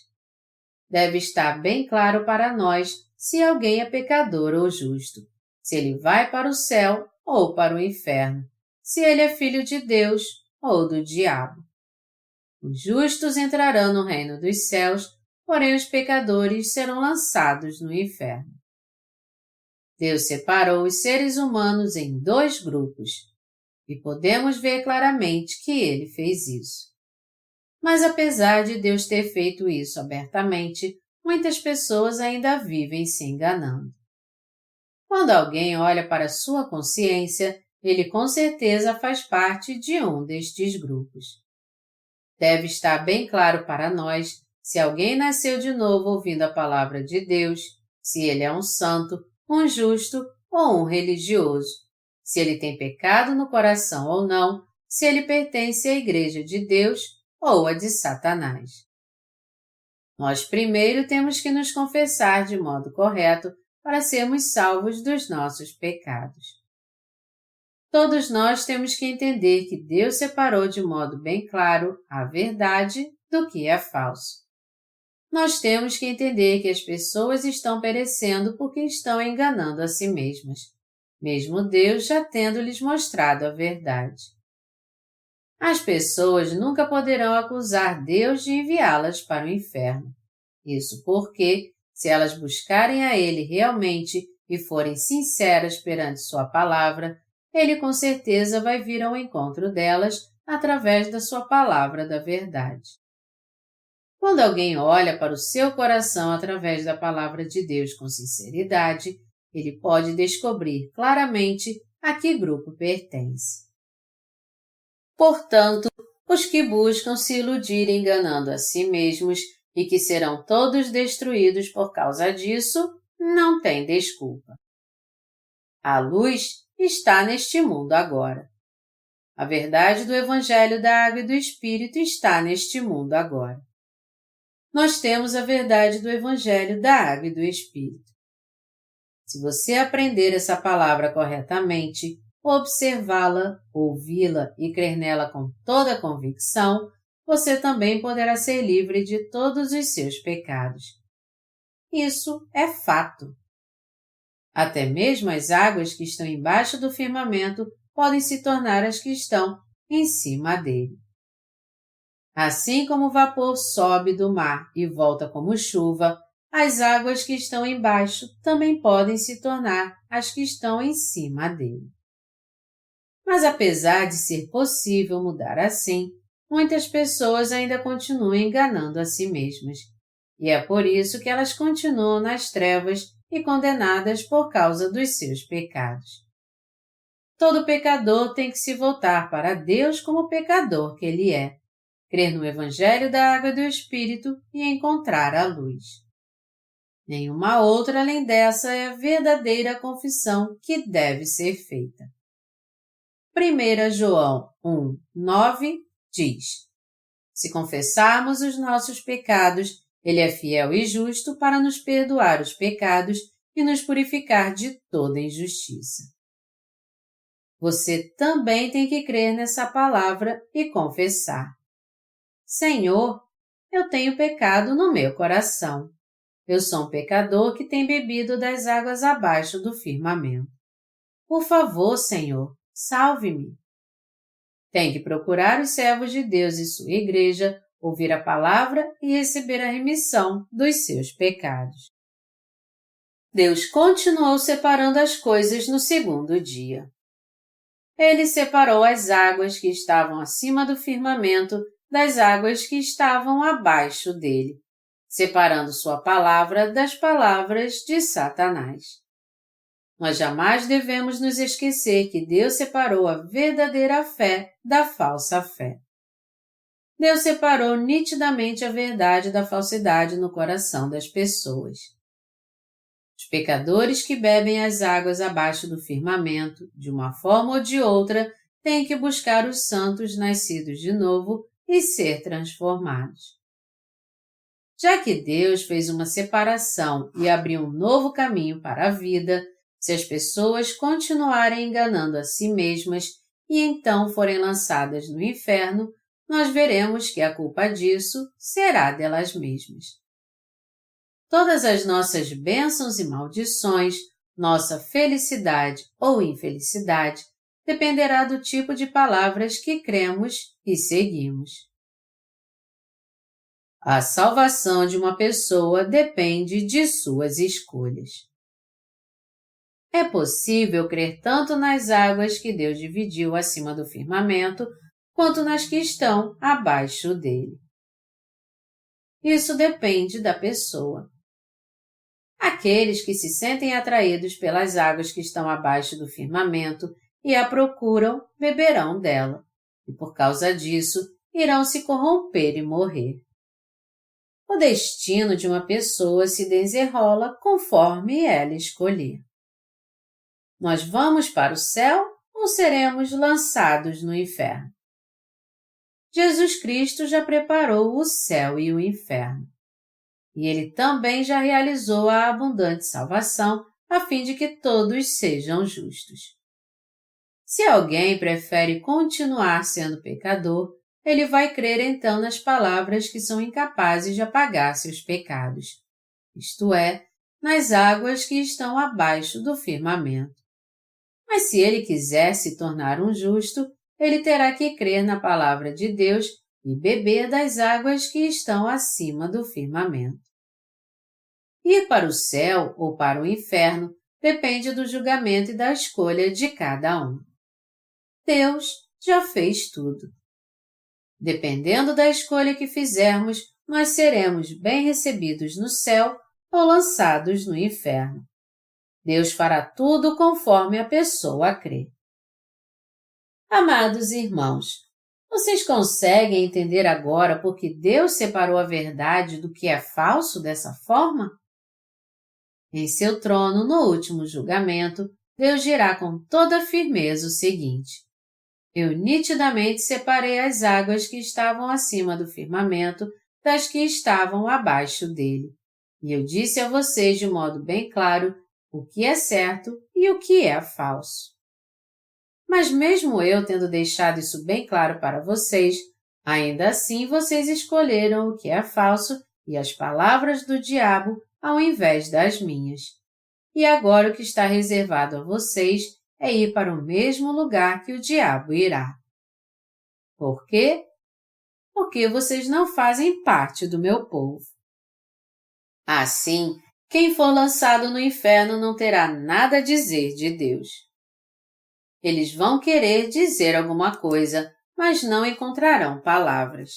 Deve estar bem claro para nós se alguém é pecador ou justo, se ele vai para o céu ou para o inferno, se ele é filho de Deus ou do diabo. Os justos entrarão no reino dos céus, porém os pecadores serão lançados no inferno. Deus separou os seres humanos em dois grupos, e podemos ver claramente que Ele fez isso. Mas apesar de Deus ter feito isso abertamente, muitas pessoas ainda vivem se enganando. Quando alguém olha para sua consciência, ele com certeza faz parte de um destes grupos. Deve estar bem claro para nós se alguém nasceu de novo ouvindo a palavra de Deus, se ele é um santo, um justo ou um religioso, se ele tem pecado no coração ou não, se ele pertence à Igreja de Deus ou à de Satanás. Nós primeiro temos que nos confessar de modo correto para sermos salvos dos nossos pecados. Todos nós temos que entender que Deus separou de modo bem claro a verdade do que é falso. Nós temos que entender que as pessoas estão perecendo porque estão enganando a si mesmas, mesmo Deus já tendo lhes mostrado a verdade. As pessoas nunca poderão acusar Deus de enviá-las para o inferno. Isso porque, se elas buscarem a Ele realmente e forem sinceras perante Sua palavra, Ele com certeza vai vir ao encontro delas através da Sua palavra da verdade. Quando alguém olha para o seu coração através da palavra de Deus com sinceridade, ele pode descobrir claramente a que grupo pertence. Portanto, os que buscam se iludir enganando a si mesmos e que serão todos destruídos por causa disso, não têm desculpa. A luz está neste mundo agora. A verdade do Evangelho da Água e do Espírito está neste mundo agora. Nós temos a verdade do Evangelho da Água e do Espírito. Se você aprender essa palavra corretamente, observá-la, ouvi-la e crer nela com toda a convicção, você também poderá ser livre de todos os seus pecados. Isso é fato. Até mesmo as águas que estão embaixo do firmamento podem se tornar as que estão em cima dele. Assim como o vapor sobe do mar e volta como chuva, as águas que estão embaixo também podem se tornar as que estão em cima dele. Mas apesar de ser possível mudar assim, muitas pessoas ainda continuam enganando a si mesmas, e é por isso que elas continuam nas trevas e condenadas por causa dos seus pecados. Todo pecador tem que se voltar para Deus como pecador que ele é, crer no Evangelho da Água e do Espírito e encontrar a luz. Nenhuma outra além dessa é a verdadeira confissão que deve ser feita. 1 João 1:9 diz: Se confessarmos os nossos pecados, Ele é fiel e justo para nos perdoar os pecados e nos purificar de toda injustiça. Você também tem que crer nessa palavra e confessar. Senhor, eu tenho pecado no meu coração. Eu sou um pecador que tem bebido das águas abaixo do firmamento. Por favor, Senhor, salve-me. Tem que procurar os servos de Deus e sua igreja, ouvir a palavra e receber a remissão dos seus pecados. Deus continuou separando as coisas no segundo dia. Ele separou as águas que estavam acima do firmamento das águas que estavam abaixo dele, separando sua palavra das palavras de Satanás. Nós jamais devemos nos esquecer que Deus separou a verdadeira fé da falsa fé. Deus separou nitidamente a verdade da falsidade no coração das pessoas. Os pecadores que bebem as águas abaixo do firmamento, de uma forma ou de outra, têm que buscar os santos nascidos de novo e ser transformados. Já que Deus fez uma separação e abriu um novo caminho para a vida, se as pessoas continuarem enganando a si mesmas e então forem lançadas no inferno, nós veremos que a culpa disso será delas mesmas. Todas as nossas bênçãos e maldições, nossa felicidade ou infelicidade, dependerá do tipo de palavras que cremos e seguimos. A salvação de uma pessoa depende de suas escolhas. É possível crer tanto nas águas que Deus dividiu acima do firmamento, quanto nas que estão abaixo dele. Isso depende da pessoa. Aqueles que se sentem atraídos pelas águas que estão abaixo do firmamento e a procuram, beberão dela, e por causa disso, irão se corromper e morrer. O destino de uma pessoa se desenrola conforme ela escolher. Nós vamos para o céu ou seremos lançados no inferno? Jesus Cristo já preparou o céu e o inferno. E Ele também já realizou a abundante salvação a fim de que todos sejam justos. Se alguém prefere continuar sendo pecador, ele vai crer então nas palavras que são incapazes de apagar seus pecados, isto é, nas águas que estão abaixo do firmamento. Mas se ele quiser se tornar um justo, ele terá que crer na palavra de Deus e beber das águas que estão acima do firmamento. Ir para o céu ou para o inferno depende do julgamento e da escolha de cada um. Deus já fez tudo. Dependendo da escolha que fizermos, nós seremos bem recebidos no céu ou lançados no inferno. Deus fará tudo conforme a pessoa crê. Amados irmãos, vocês conseguem entender agora por que Deus separou a verdade do que é falso dessa forma? Em seu trono, no último julgamento, Deus dirá com toda firmeza o seguinte: Eu nitidamente separei as águas que estavam acima do firmamento das que estavam abaixo dele. E eu disse a vocês de modo bem claro o que é certo e o que é falso. Mas mesmo eu tendo deixado isso bem claro para vocês, ainda assim vocês escolheram o que é falso e as palavras do diabo ao invés das minhas. E agora o que está reservado a vocês é ir para o mesmo lugar que o diabo irá. Por quê? Porque vocês não fazem parte do meu povo. Assim, quem for lançado no inferno não terá nada a dizer de Deus. Eles vão querer dizer alguma coisa, mas não encontrarão palavras.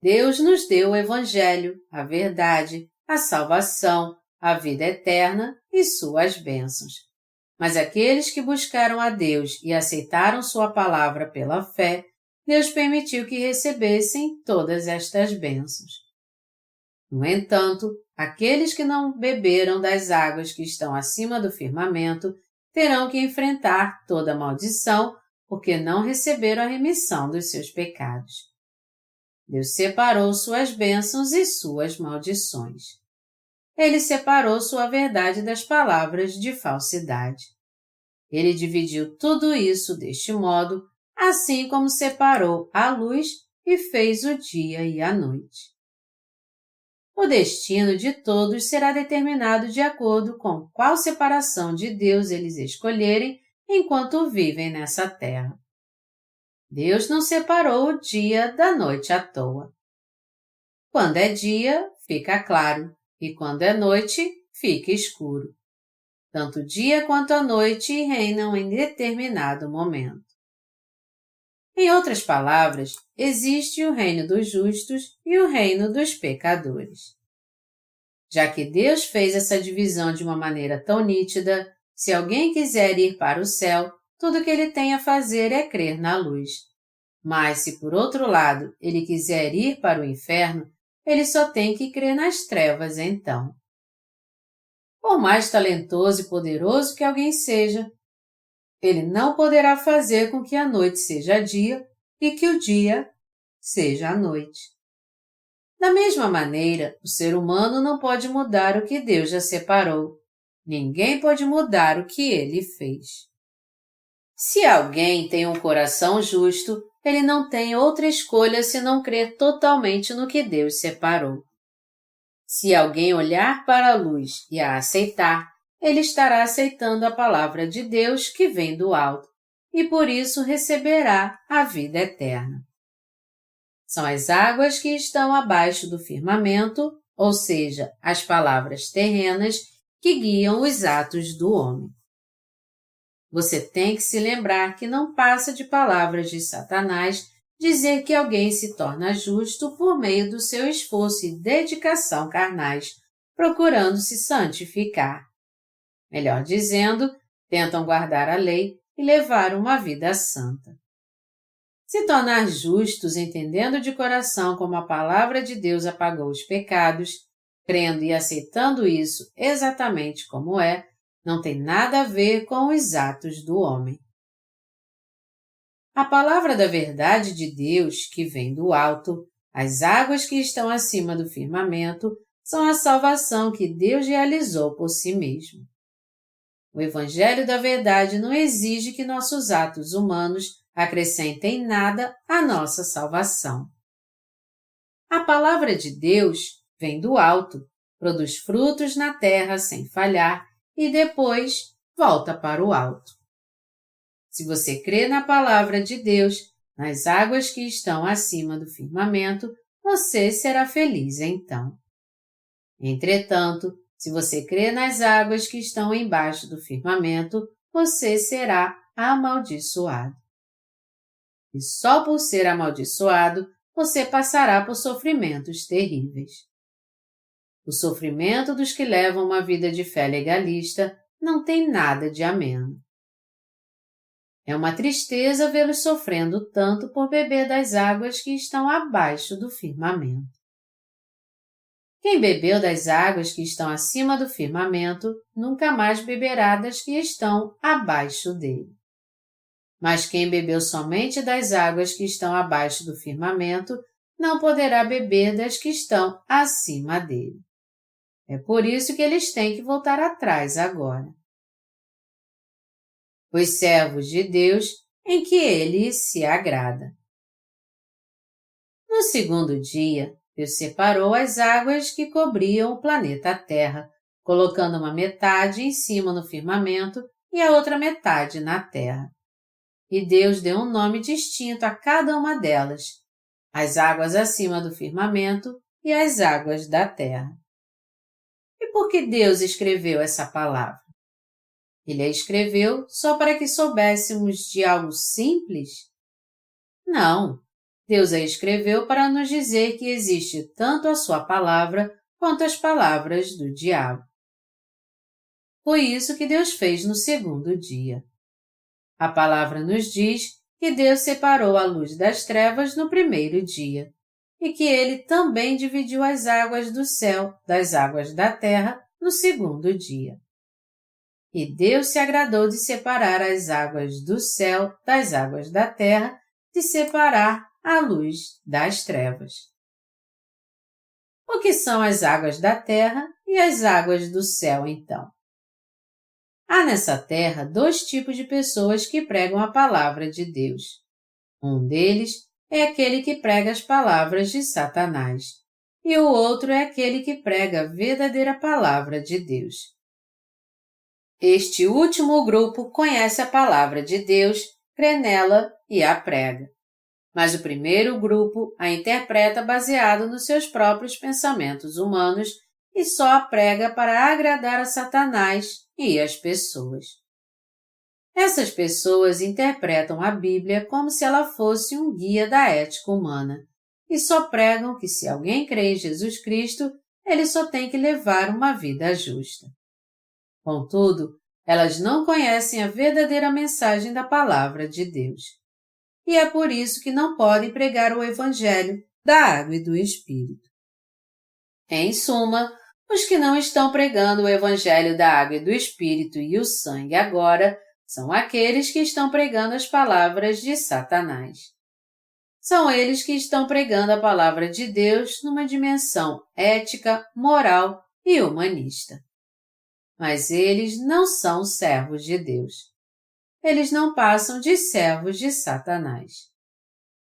Deus nos deu o Evangelho, a verdade, a salvação, a vida eterna e suas bênçãos. Mas aqueles que buscaram a Deus e aceitaram sua palavra pela fé, Deus permitiu que recebessem todas estas bênçãos. No entanto, aqueles que não beberam das águas que estão acima do firmamento terão que enfrentar toda a maldição porque não receberam a remissão dos seus pecados. Deus separou suas bênçãos e suas maldições. Ele separou sua verdade das palavras de falsidade. Ele dividiu tudo isso deste modo, assim como separou a luz e fez o dia e a noite. O destino de todos será determinado de acordo com qual separação de Deus eles escolherem enquanto vivem nessa terra. Deus não separou o dia da noite à toa. Quando é dia, fica claro, e quando é noite, fica escuro. Tanto o dia quanto a noite reinam em determinado momento. Em outras palavras, existe o reino dos justos e o reino dos pecadores. Já que Deus fez essa divisão de uma maneira tão nítida, se alguém quiser ir para o céu, tudo o que ele tem a fazer é crer na luz. Mas se por outro lado ele quiser ir para o inferno, ele só tem que crer nas trevas então. Por mais talentoso e poderoso que alguém seja, ele não poderá fazer com que a noite seja dia e que o dia seja a noite. Da mesma maneira, o ser humano não pode mudar o que Deus já separou. Ninguém pode mudar o que Ele fez. Se alguém tem um coração justo, ele não tem outra escolha senão crer totalmente no que Deus separou. Se alguém olhar para a luz e a aceitar, ele estará aceitando a palavra de Deus que vem do alto, e por isso receberá a vida eterna. São as águas que estão abaixo do firmamento, ou seja, as palavras terrenas, que guiam os atos do homem. Você tem que se lembrar que não passa de palavras de Satanás dizer que alguém se torna justo por meio do seu esforço e dedicação carnais, procurando se santificar. Melhor dizendo, tentam guardar a lei e levar uma vida santa. Se tornar justos entendendo de coração como a palavra de Deus apagou os pecados, crendo e aceitando isso exatamente como é, não tem nada a ver com os atos do homem. A palavra da verdade de Deus, que vem do alto, as águas que estão acima do firmamento, são a salvação que Deus realizou por si mesmo. O Evangelho da Verdade não exige que nossos atos humanos acrescentem nada à nossa salvação. A palavra de Deus vem do alto, produz frutos na terra sem falhar e depois volta para o alto. Se você crê na palavra de Deus, nas águas que estão acima do firmamento, você será feliz então. Entretanto, se você crê nas águas que estão embaixo do firmamento, você será amaldiçoado. E só por ser amaldiçoado, você passará por sofrimentos terríveis. O sofrimento dos que levam uma vida de fé legalista não tem nada de ameno. É uma tristeza vê-los sofrendo tanto por beber das águas que estão abaixo do firmamento. Quem bebeu das águas que estão acima do firmamento nunca mais beberá das que estão abaixo dele. Mas quem bebeu somente das águas que estão abaixo do firmamento não poderá beber das que estão acima dele. É por isso que eles têm que voltar atrás agora. Os servos de Deus, em que Ele se agrada. No segundo dia, Deus separou as águas que cobriam o planeta Terra, colocando uma metade em cima no firmamento e a outra metade na terra. E Deus deu um nome distinto a cada uma delas, as águas acima do firmamento e as águas da terra. E por que Deus escreveu essa palavra? Ele a escreveu só para que soubéssemos de algo simples? Não, Deus a escreveu para nos dizer que existe tanto a sua palavra quanto as palavras do diabo. Foi isso que Deus fez no segundo dia. A palavra nos diz que Deus separou a luz das trevas no primeiro dia, e que Ele também dividiu as águas do céu das águas da terra no segundo dia. E Deus se agradou de separar as águas do céu das águas da terra, de separar a luz das trevas. O que são as águas da terra e as águas do céu, então? Há nessa terra dois tipos de pessoas que pregam a palavra de Deus. Um deles é aquele que prega as palavras de Satanás, e o outro é aquele que prega a verdadeira palavra de Deus. Este último grupo conhece a palavra de Deus, crê nela e a prega. Mas o primeiro grupo a interpreta baseado nos seus próprios pensamentos humanos e só a prega para agradar a Satanás e as pessoas. Essas pessoas interpretam a Bíblia como se ela fosse um guia da ética humana e só pregam que se alguém crê em Jesus Cristo, ele só tem que levar uma vida justa. Contudo, elas não conhecem a verdadeira mensagem da palavra de Deus. E é por isso que não podem pregar o Evangelho da água e do Espírito. Em suma, os que não estão pregando o Evangelho da água e do Espírito e o sangue agora são aqueles que estão pregando as palavras de Satanás. São eles que estão pregando a palavra de Deus numa dimensão ética, moral e humanista. Mas eles não são servos de Deus. Eles não passam de servos de Satanás.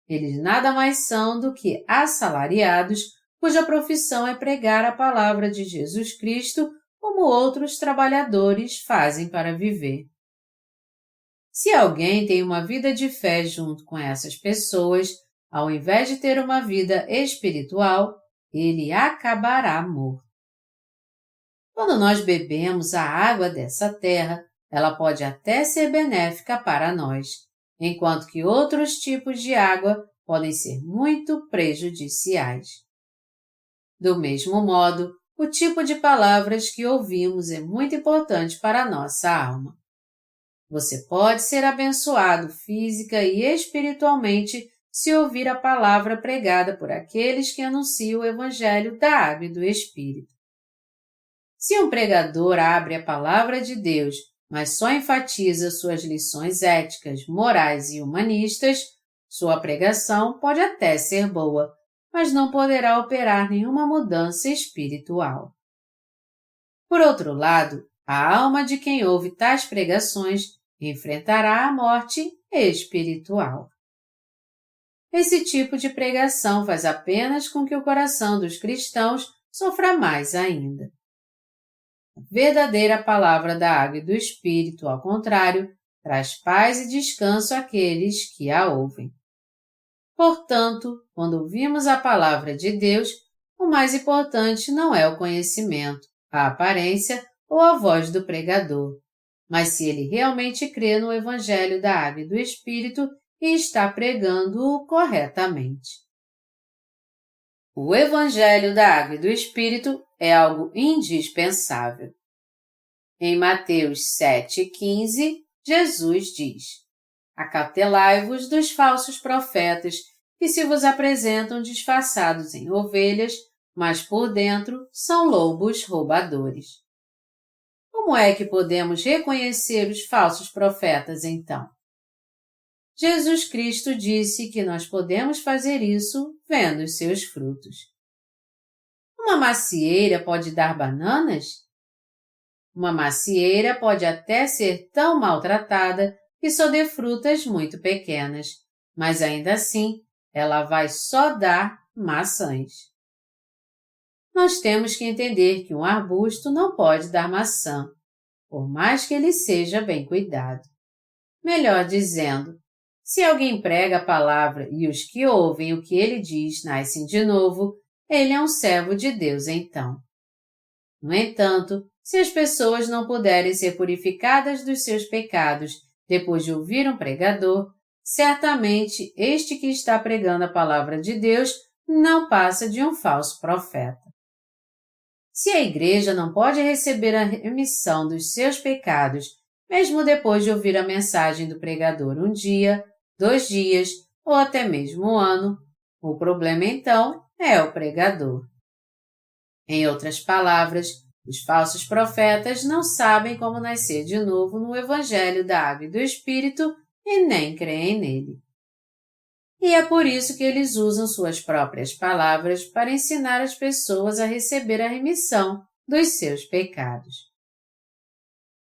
Eles nada mais são do que assalariados cuja profissão é pregar a palavra de Jesus Cristo como outros trabalhadores fazem para viver. Se alguém tem uma vida de fé junto com essas pessoas, ao invés de ter uma vida espiritual, ele acabará morto. Quando nós bebemos a água dessa terra, ela pode até ser benéfica para nós, enquanto que outros tipos de água podem ser muito prejudiciais. Do mesmo modo, o tipo de palavras que ouvimos é muito importante para a nossa alma. Você pode ser abençoado física e espiritualmente se ouvir a palavra pregada por aqueles que anunciam o Evangelho da Água e do Espírito. Se um pregador abre a palavra de Deus, mas só enfatiza suas lições éticas, morais e humanistas, sua pregação pode até ser boa, mas não poderá operar nenhuma mudança espiritual. Por outro lado, a alma de quem ouve tais pregações enfrentará a morte espiritual. Esse tipo de pregação faz apenas com que o coração dos cristãos sofra mais ainda. A verdadeira palavra da água e do Espírito, ao contrário, traz paz e descanso àqueles que a ouvem. Portanto, quando ouvimos a palavra de Deus, o mais importante não é o conhecimento, a aparência ou a voz do pregador, mas se ele realmente crê no Evangelho da Água e do Espírito e está pregando-o corretamente. O Evangelho da Água e do Espírito é algo indispensável. Em Mateus 7,15, Jesus diz: Acautelai-vos dos falsos profetas, que se vos apresentam disfarçados em ovelhas, mas por dentro são lobos roubadores. Como é que podemos reconhecer os falsos profetas, então? Jesus Cristo disse que nós podemos fazer isso vendo os seus frutos. Uma macieira pode dar bananas? Uma macieira pode até ser tão maltratada que só dê frutas muito pequenas, mas ainda assim ela vai só dar maçãs. Nós temos que entender que um arbusto não pode dar maçã, por mais que ele seja bem cuidado. Melhor dizendo, se alguém prega a palavra e os que ouvem o que ele diz nascem de novo, ele é um servo de Deus então. No entanto, se as pessoas não puderem ser purificadas dos seus pecados depois de ouvir um pregador, certamente este que está pregando a palavra de Deus não passa de um falso profeta. Se a igreja não pode receber a remissão dos seus pecados, mesmo depois de ouvir a mensagem do pregador um dia, 2 dias ou até mesmo um ano, o problema então é o pregador. Em outras palavras, os falsos profetas não sabem como nascer de novo no Evangelho da Água e do Espírito e nem creem nele. E é por isso que eles usam suas próprias palavras para ensinar as pessoas a receber a remissão dos seus pecados.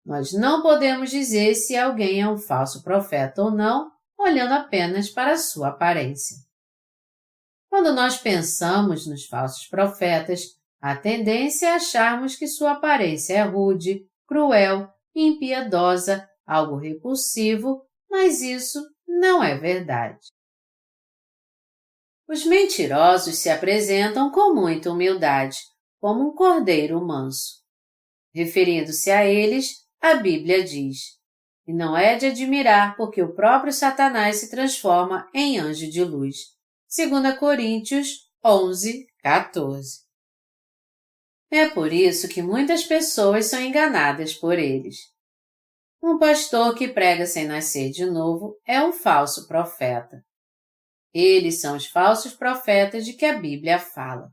Nós não podemos dizer se alguém é um falso profeta ou não, olhando apenas para a sua aparência. Quando nós pensamos nos falsos profetas, a tendência é acharmos que sua aparência é rude, cruel, impiedosa, algo repulsivo, mas isso não é verdade. Os mentirosos se apresentam com muita humildade, como um cordeiro manso. Referindo-se a eles, a Bíblia diz: E não é de admirar porque o próprio Satanás se transforma em anjo de luz. 2 Coríntios 11:14. É por isso que muitas pessoas são enganadas por eles. Um pastor que prega sem nascer de novo é um falso profeta. Eles são os falsos profetas de que a Bíblia fala.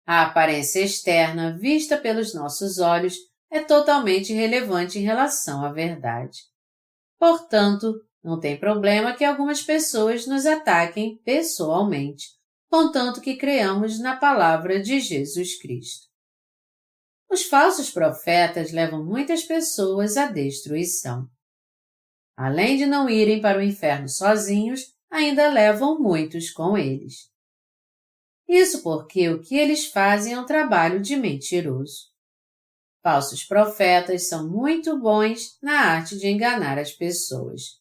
A aparência externa, vista pelos nossos olhos, é totalmente irrelevante em relação à verdade. Portanto, não tem problema que algumas pessoas nos ataquem pessoalmente, contanto que creamos na palavra de Jesus Cristo. Os falsos profetas levam muitas pessoas à destruição. Além de não irem para o inferno sozinhos, ainda levam muitos com eles. Isso porque o que eles fazem é um trabalho de mentiroso. Falsos profetas são muito bons na arte de enganar as pessoas.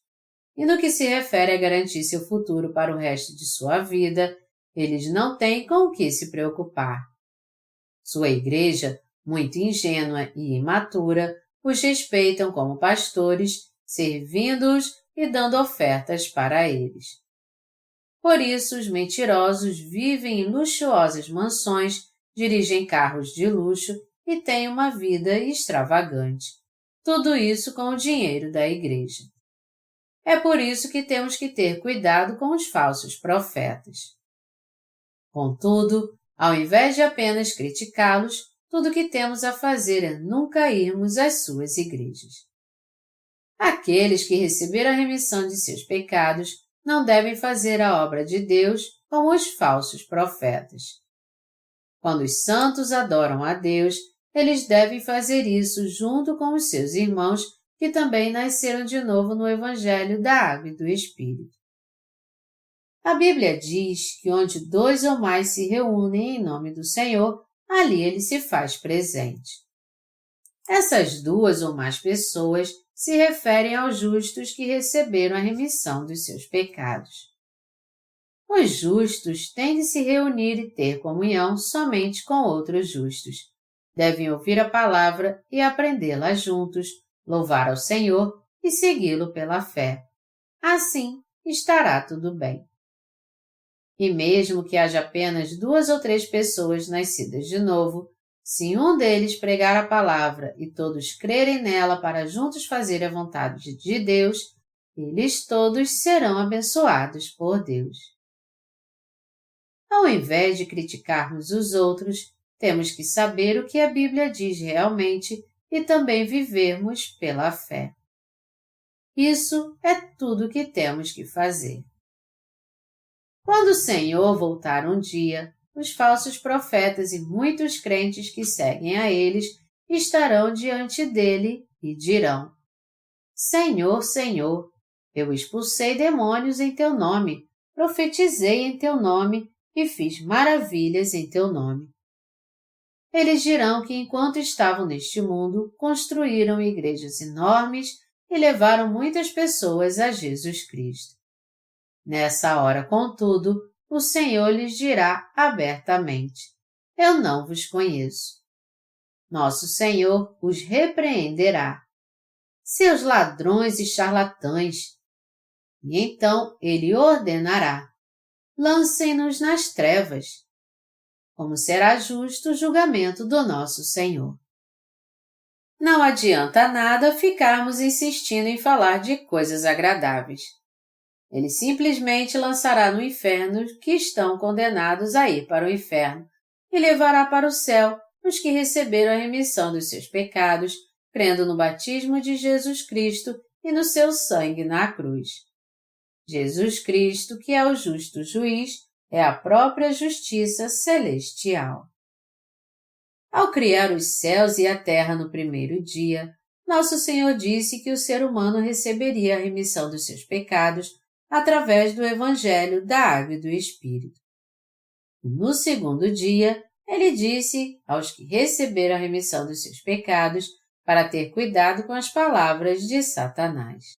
E no que se refere a garantir seu futuro para o resto de sua vida, eles não têm com o que se preocupar. Sua igreja, muito ingênua e imatura, os respeitam como pastores, servindo-os e dando ofertas para eles. Por isso, os mentirosos vivem em luxuosas mansões, dirigem carros de luxo e têm uma vida extravagante. Tudo isso com o dinheiro da igreja. É por isso que temos que ter cuidado com os falsos profetas. Contudo, ao invés de apenas criticá-los, tudo o que temos a fazer é nunca irmos às suas igrejas. Aqueles que receberam a remissão de seus pecados não devem fazer a obra de Deus como os falsos profetas. Quando os santos adoram a Deus, eles devem fazer isso junto com os seus irmãos que também nasceram de novo no Evangelho da Água e do Espírito. A Bíblia diz que onde 2 ou mais se reúnem em nome do Senhor, ali ele se faz presente. Essas 2 ou mais pessoas se referem aos justos que receberam a remissão dos seus pecados. Os justos têm de se reunir e ter comunhão somente com outros justos. Devem ouvir a palavra e aprendê-la juntos, louvar ao Senhor e segui-lo pela fé. Assim, estará tudo bem. E mesmo que haja apenas 2 ou 3 pessoas nascidas de novo, se um deles pregar a palavra e todos crerem nela para juntos fazer a vontade de Deus, eles todos serão abençoados por Deus. Ao invés de criticarmos os outros, temos que saber o que a Bíblia diz realmente e também vivermos pela fé. Isso é tudo o que temos que fazer. Quando o Senhor voltar um dia, os falsos profetas e muitos crentes que seguem a eles estarão diante dele e dirão: Senhor, Senhor, eu expulsei demônios em teu nome, profetizei em teu nome e fiz maravilhas em teu nome. Eles dirão que enquanto estavam neste mundo, construíram igrejas enormes e levaram muitas pessoas a Jesus Cristo. Nessa hora, contudo, o Senhor lhes dirá abertamente: Eu não vos conheço. Nosso Senhor os repreenderá. Seus ladrões e charlatães. E então ele ordenará: Lancem-nos nas trevas. Como será justo o julgamento do nosso Senhor. Não adianta nada ficarmos insistindo em falar de coisas agradáveis. Ele simplesmente lançará no inferno os que estão condenados a ir para o inferno e levará para o céu os que receberam a remissão dos seus pecados, crendo no batismo de Jesus Cristo e no seu sangue na cruz. Jesus Cristo, que é o justo juiz, é a própria justiça celestial. Ao criar os céus e a terra no primeiro dia, nosso Senhor disse que o ser humano receberia a remissão dos seus pecados através do Evangelho da Água e do Espírito. E no segundo dia, ele disse aos que receberam a remissão dos seus pecados para ter cuidado com as palavras de Satanás.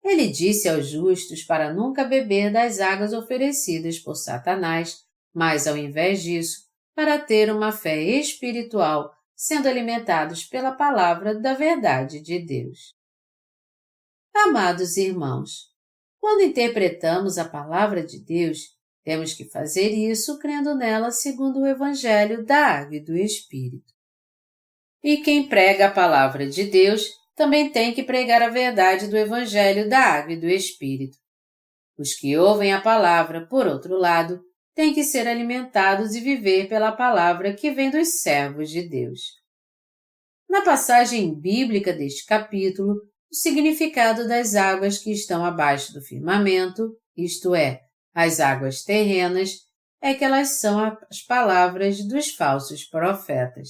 Ele disse aos justos para nunca beber das águas oferecidas por Satanás, mas, ao invés disso, para ter uma fé espiritual, sendo alimentados pela palavra da verdade de Deus. Amados irmãos, quando interpretamos a palavra de Deus, temos que fazer isso crendo nela segundo o Evangelho da Água e do Espírito. E quem prega a palavra de Deus também tem que pregar a verdade do Evangelho da Água e do Espírito. Os que ouvem a palavra, por outro lado, têm que ser alimentados e viver pela palavra que vem dos servos de Deus. Na passagem bíblica deste capítulo, o significado das águas que estão abaixo do firmamento, isto é, as águas terrenas, é que elas são as palavras dos falsos profetas.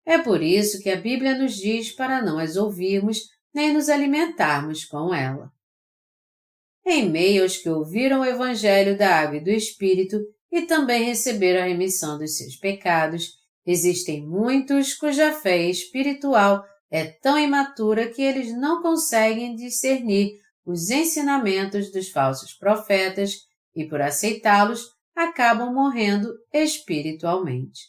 É por isso que a Bíblia nos diz para não as ouvirmos nem nos alimentarmos com ela. Em meio aos que ouviram o Evangelho da Água e do Espírito e também receberam a remissão dos seus pecados, existem muitos cuja fé espiritual é tão imatura que eles não conseguem discernir os ensinamentos dos falsos profetas e, por aceitá-los, acabam morrendo espiritualmente.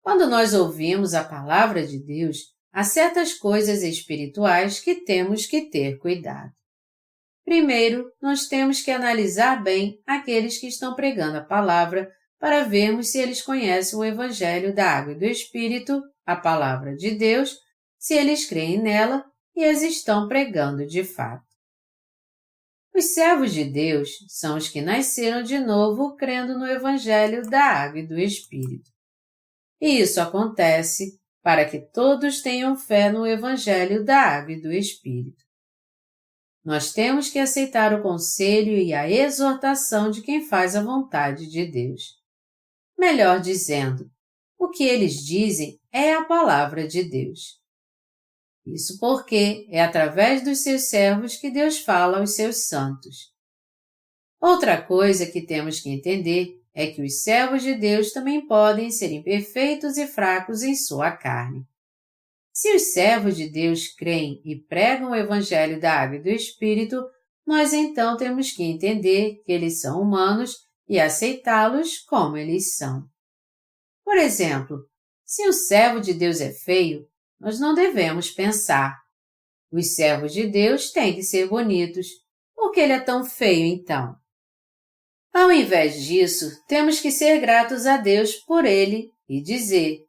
Quando nós ouvimos a palavra de Deus, há certas coisas espirituais que temos que ter cuidado. Primeiro, nós temos que analisar bem aqueles que estão pregando a palavra para vermos se eles conhecem o Evangelho da Água e do Espírito, a palavra de Deus, se eles creem nela e as estão pregando de fato. Os servos de Deus são os que nasceram de novo crendo no Evangelho da Água e do Espírito. E isso acontece para que todos tenham fé no Evangelho da Água e do Espírito. Nós temos que aceitar o conselho e a exortação de quem faz a vontade de Deus. Melhor dizendo, o que eles dizem é a palavra de Deus. Isso porque é através dos seus servos que Deus fala aos seus santos. Outra coisa que temos que entender é que os servos de Deus também podem ser imperfeitos e fracos em sua carne. Se os servos de Deus creem e pregam o Evangelho da Água e do Espírito, nós então temos que entender que eles são humanos e aceitá-los como eles são. Por exemplo, se o servo de Deus é feio, nós não devemos pensar: os servos de Deus têm que ser bonitos, por que ele é tão feio então? Ao invés disso, temos que ser gratos a Deus por ele e dizer: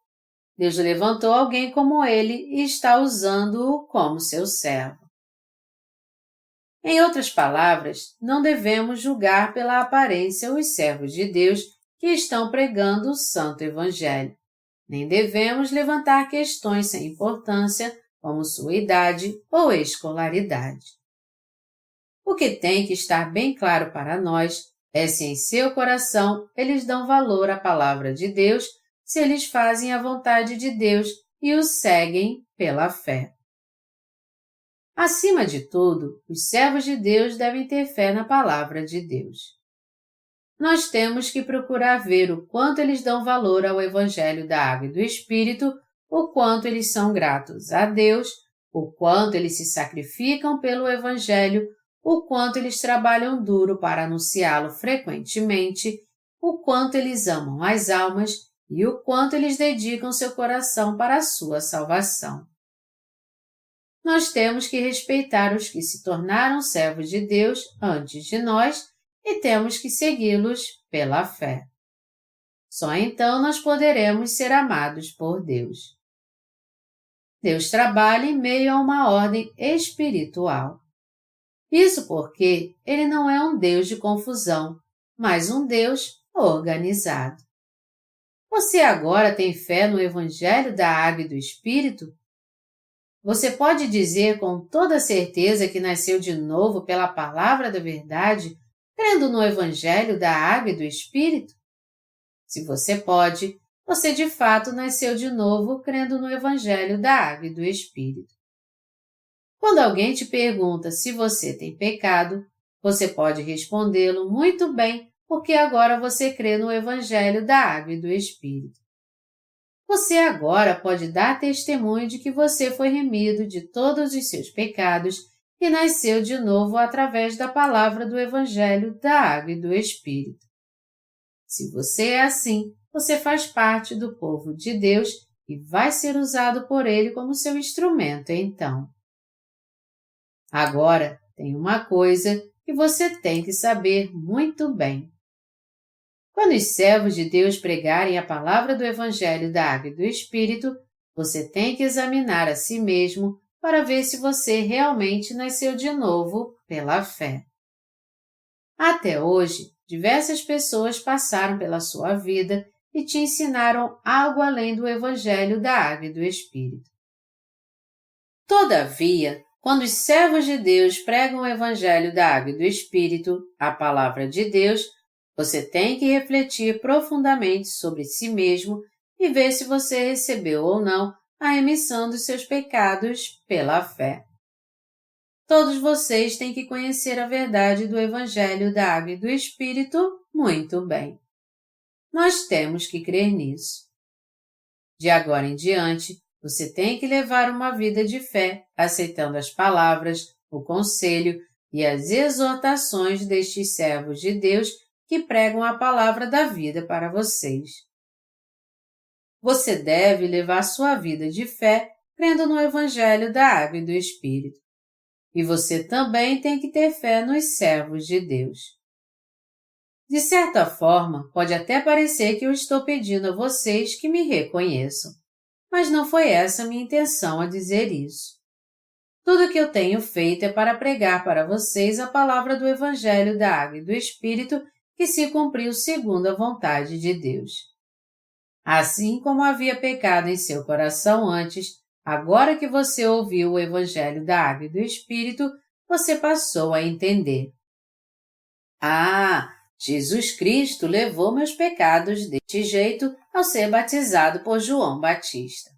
Deus levantou alguém como ele e está usando-o como seu servo. Em outras palavras, não devemos julgar pela aparência os servos de Deus que estão pregando o Santo Evangelho, nem devemos levantar questões sem importância, como sua idade ou escolaridade. O que tem que estar bem claro para nós é se em seu coração eles dão valor à palavra de Deus, se eles fazem a vontade de Deus e o seguem pela fé. Acima de tudo, os servos de Deus devem ter fé na palavra de Deus. Nós temos que procurar ver o quanto eles dão valor ao Evangelho da Água e do Espírito, o quanto eles são gratos a Deus, o quanto eles se sacrificam pelo Evangelho, o quanto eles trabalham duro para anunciá-lo frequentemente, o quanto eles amam as almas e o quanto eles dedicam seu coração para a sua salvação. Nós temos que respeitar os que se tornaram servos de Deus antes de nós e temos que segui-los pela fé. Só então nós poderemos ser amados por Deus. Deus trabalha em meio a uma ordem espiritual. Isso porque Ele não é um Deus de confusão, mas um Deus organizado. Você agora tem fé no Evangelho da Água e do Espírito? Você pode dizer com toda certeza que nasceu de novo pela palavra da verdade, crendo no Evangelho da Água e do Espírito? Se você pode, você de fato nasceu de novo crendo no Evangelho da Água e do Espírito. Quando alguém te pergunta se você tem pecado, você pode respondê-lo muito bem, porque agora você crê no Evangelho da Água e do Espírito. Você agora pode dar testemunho de que você foi remido de todos os seus pecados e nasceu de novo através da palavra do Evangelho da Água e do Espírito. Se você é assim, você faz parte do povo de Deus e vai ser usado por Ele como seu instrumento então. Agora, tem uma coisa que você tem que saber muito bem. Quando os servos de Deus pregarem a palavra do Evangelho da Água e do Espírito, você tem que examinar a si mesmo para ver se você realmente nasceu de novo pela fé. Até hoje, diversas pessoas passaram pela sua vida e te ensinaram algo além do Evangelho da Água e do Espírito. Todavia, quando os servos de Deus pregam o Evangelho da Água e do Espírito, a Palavra de Deus, você tem que refletir profundamente sobre si mesmo e ver se você recebeu ou não a remissão dos seus pecados pela fé. Todos vocês têm que conhecer a verdade do Evangelho da Água e do Espírito muito bem. Nós temos que crer nisso. De agora em diante, você tem que levar uma vida de fé, aceitando as palavras, o conselho e as exortações destes servos de Deus que pregam a palavra da vida para vocês. Você deve levar sua vida de fé crendo no Evangelho da Água e do Espírito. E você também tem que ter fé nos servos de Deus. De certa forma, pode até parecer que eu estou pedindo a vocês que me reconheçam, mas não foi essa a minha intenção a dizer isso. Tudo o que eu tenho feito é para pregar para vocês a palavra do Evangelho da Água e do Espírito que se cumpriu segundo a vontade de Deus. Assim como havia pecado em seu coração antes, agora que você ouviu o Evangelho da Água e do Espírito, você passou a entender. Jesus Cristo levou meus pecados deste jeito ao ser batizado por João Batista.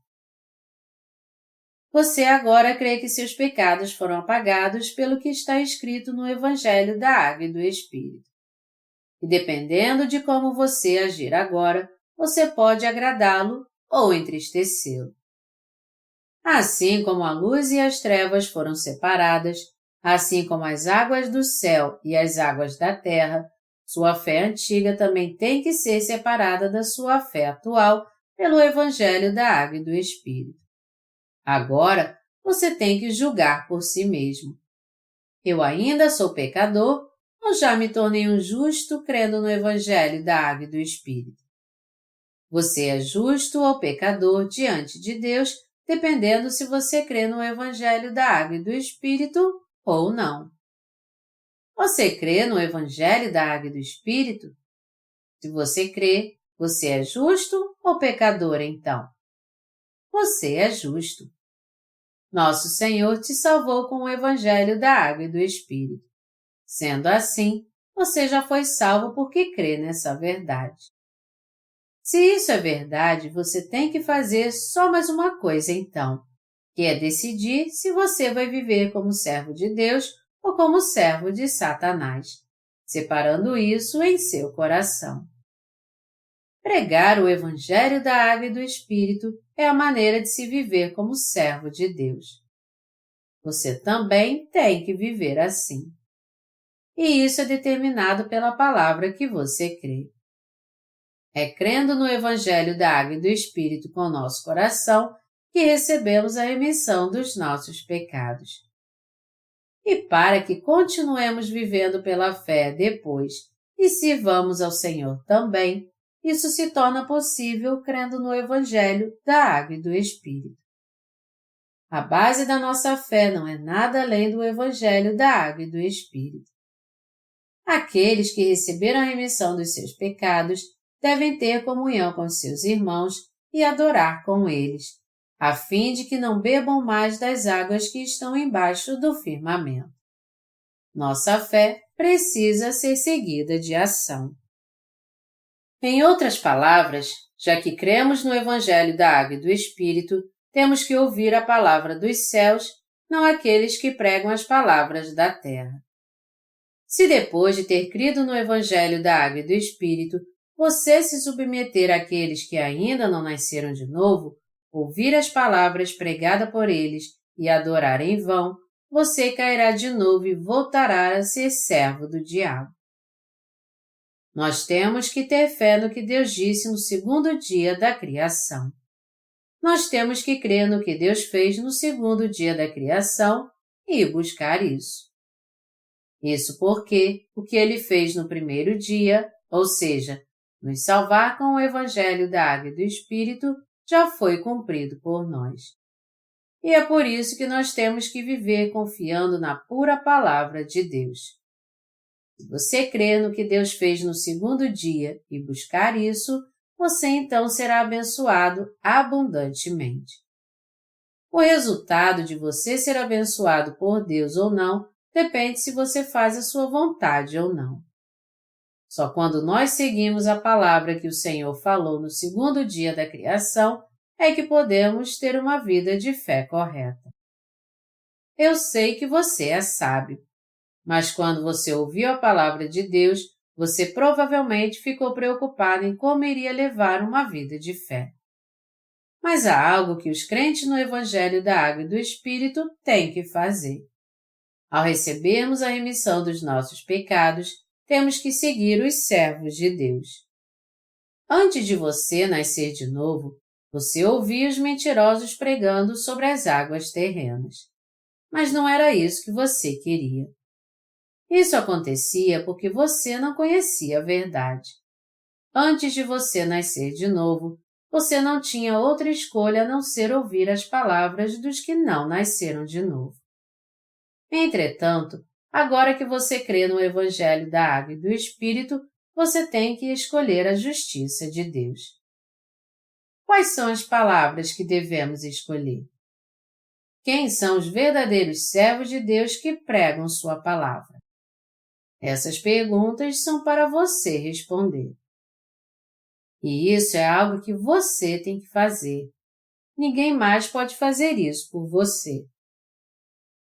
Você agora crê que seus pecados foram apagados pelo que está escrito no Evangelho da Água e do Espírito. E dependendo de como você agir agora, você pode agradá-lo ou entristecê-lo. Assim como a luz e as trevas foram separadas, assim como as águas do céu e as águas da terra, sua fé antiga também tem que ser separada da sua fé atual pelo Evangelho da Água e do Espírito. Agora, você tem que julgar por si mesmo. Eu ainda sou pecador ou já me tornei um justo crendo no Evangelho da Água e do Espírito? Você é justo ou pecador diante de Deus, dependendo se você crê no Evangelho da Água e do Espírito ou não. Você crê no Evangelho da Água e do Espírito? Se você crê, você é justo ou pecador então? Você é justo. Nosso Senhor te salvou com o Evangelho da Água e do Espírito. Sendo assim, você já foi salvo porque crê nessa verdade. Se isso é verdade, você tem que fazer só mais uma coisa então, que é decidir se você vai viver como servo de Deus ou como servo de Satanás, separando isso em seu coração. Pregar o Evangelho da Água e do Espírito é a maneira de se viver como servo de Deus. Você também tem que viver assim. E isso é determinado pela palavra que você crê. É crendo no Evangelho da Água e do Espírito com o nosso coração que recebemos a remissão dos nossos pecados. E para que continuemos vivendo pela fé depois e sirvamos ao Senhor também, isso se torna possível crendo no Evangelho da Água e do Espírito. A base da nossa fé não é nada além do Evangelho da Água e do Espírito. Aqueles que receberam a remissão dos seus pecados devem ter comunhão com seus irmãos e adorar com eles, a fim de que não bebam mais das águas que estão embaixo do firmamento. Nossa fé precisa ser seguida de ação. Em outras palavras, já que cremos no Evangelho da Água e do Espírito, temos que ouvir a palavra dos céus, não aqueles que pregam as palavras da terra. Se depois de ter crido no Evangelho da Água e do Espírito, você se submeter àqueles que ainda não nasceram de novo, ouvir as palavras pregadas por eles e adorar em vão, você cairá de novo e voltará a ser servo do diabo. Nós temos que ter fé no que Deus disse no segundo dia da criação. Nós temos que crer no que Deus fez no segundo dia da criação e buscar isso. Isso porque o que Ele fez no primeiro dia, ou seja, nos salvar com o Evangelho da Água e do Espírito, já foi cumprido por nós. E é por isso que nós temos que viver confiando na pura palavra de Deus. Se você crer no que Deus fez no segundo dia e buscar isso, você então será abençoado abundantemente. O resultado de você ser abençoado por Deus ou não depende se você faz a sua vontade ou não. Só quando nós seguimos a palavra que o Senhor falou no segundo dia da criação é que podemos ter uma vida de fé correta. Eu sei que você é sábio, mas quando você ouviu a palavra de Deus, você provavelmente ficou preocupado em como iria levar uma vida de fé. Mas há algo que os crentes no Evangelho da Água e do Espírito têm que fazer. Ao recebermos a remissão dos nossos pecados, temos que seguir os servos de Deus. Antes de você nascer de novo, você ouvia os mentirosos pregando sobre as águas terrenas. Mas não era isso que você queria. Isso acontecia porque você não conhecia a verdade. Antes de você nascer de novo, você não tinha outra escolha a não ser ouvir as palavras dos que não nasceram de novo. Entretanto, agora que você crê no Evangelho da Água e do Espírito, você tem que escolher a justiça de Deus. Quais são as palavras que devemos escolher? Quem são os verdadeiros servos de Deus que pregam sua palavra? Essas perguntas são para você responder. E isso é algo que você tem que fazer. Ninguém mais pode fazer isso por você.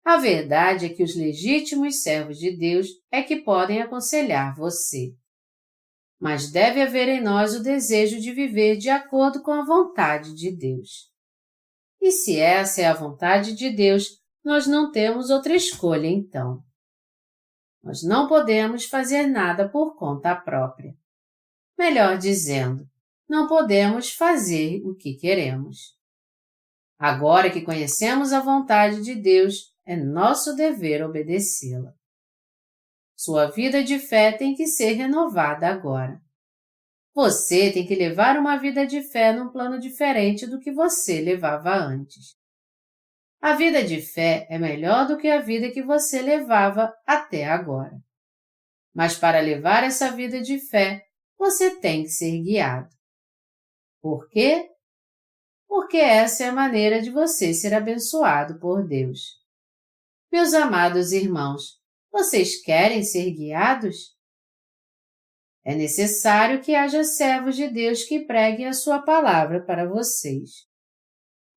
A verdade é que os legítimos servos de Deus é que podem aconselhar você. Mas deve haver em nós o desejo de viver de acordo com a vontade de Deus. E se essa é a vontade de Deus, nós não temos outra escolha então. Nós não podemos fazer nada por conta própria. Melhor dizendo, não podemos fazer o que queremos. Agora que conhecemos a vontade de Deus, é nosso dever obedecê-la. Sua vida de fé tem que ser renovada agora. Você tem que levar uma vida de fé num plano diferente do que você levava antes. A vida de fé é melhor do que a vida que você levava até agora. Mas para levar essa vida de fé, você tem que ser guiado. Por quê? Porque essa é a maneira de você ser abençoado por Deus. Meus amados irmãos, vocês querem ser guiados? É necessário que haja servos de Deus que preguem a sua palavra para vocês.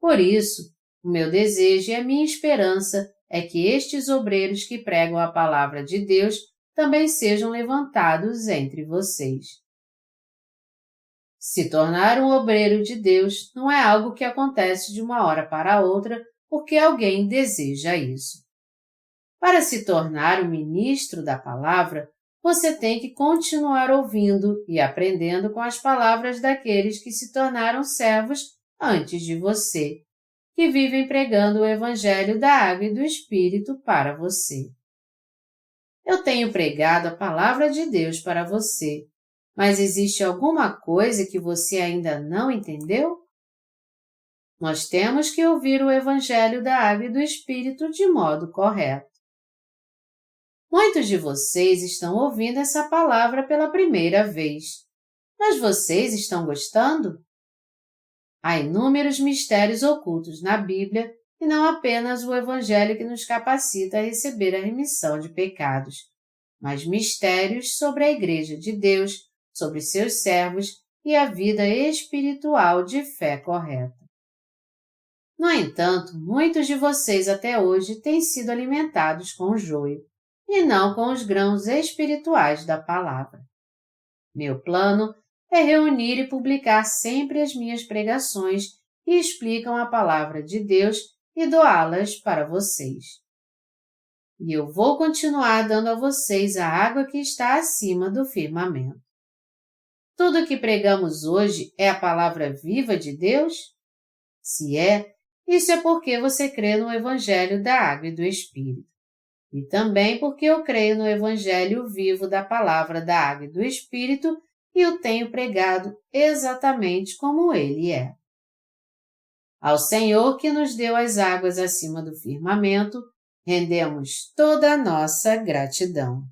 Por isso, o meu desejo e a minha esperança é que estes obreiros que pregam a palavra de Deus também sejam levantados entre vocês. Se tornar um obreiro de Deus não é algo que acontece de uma hora para outra porque alguém deseja isso. Para se tornar um ministro da palavra, você tem que continuar ouvindo e aprendendo com as palavras daqueles que se tornaram servos antes de você, que vivem pregando o Evangelho da Água e do Espírito para você. Eu tenho pregado a palavra de Deus para você, mas existe alguma coisa que você ainda não entendeu? Nós temos que ouvir o Evangelho da Água e do Espírito de modo correto. Muitos de vocês estão ouvindo essa palavra pela primeira vez, mas vocês estão gostando? Há inúmeros mistérios ocultos na Bíblia e não apenas o Evangelho que nos capacita a receber a remissão de pecados, mas mistérios sobre a Igreja de Deus, sobre seus servos e a vida espiritual de fé correta. No entanto, muitos de vocês até hoje têm sido alimentados com o joio, e não com os grãos espirituais da palavra. Meu plano é reunir e publicar sempre as minhas pregações que explicam a palavra de Deus e doá-las para vocês. E eu vou continuar dando a vocês a água que está acima do firmamento. Tudo o que pregamos hoje é a palavra viva de Deus? Se é, isso é porque você crê no Evangelho da Água e do Espírito. E também porque eu creio no Evangelho vivo da palavra da Água e do Espírito e o tenho pregado exatamente como ele é. Ao Senhor que nos deu as águas acima do firmamento, rendemos toda a nossa gratidão.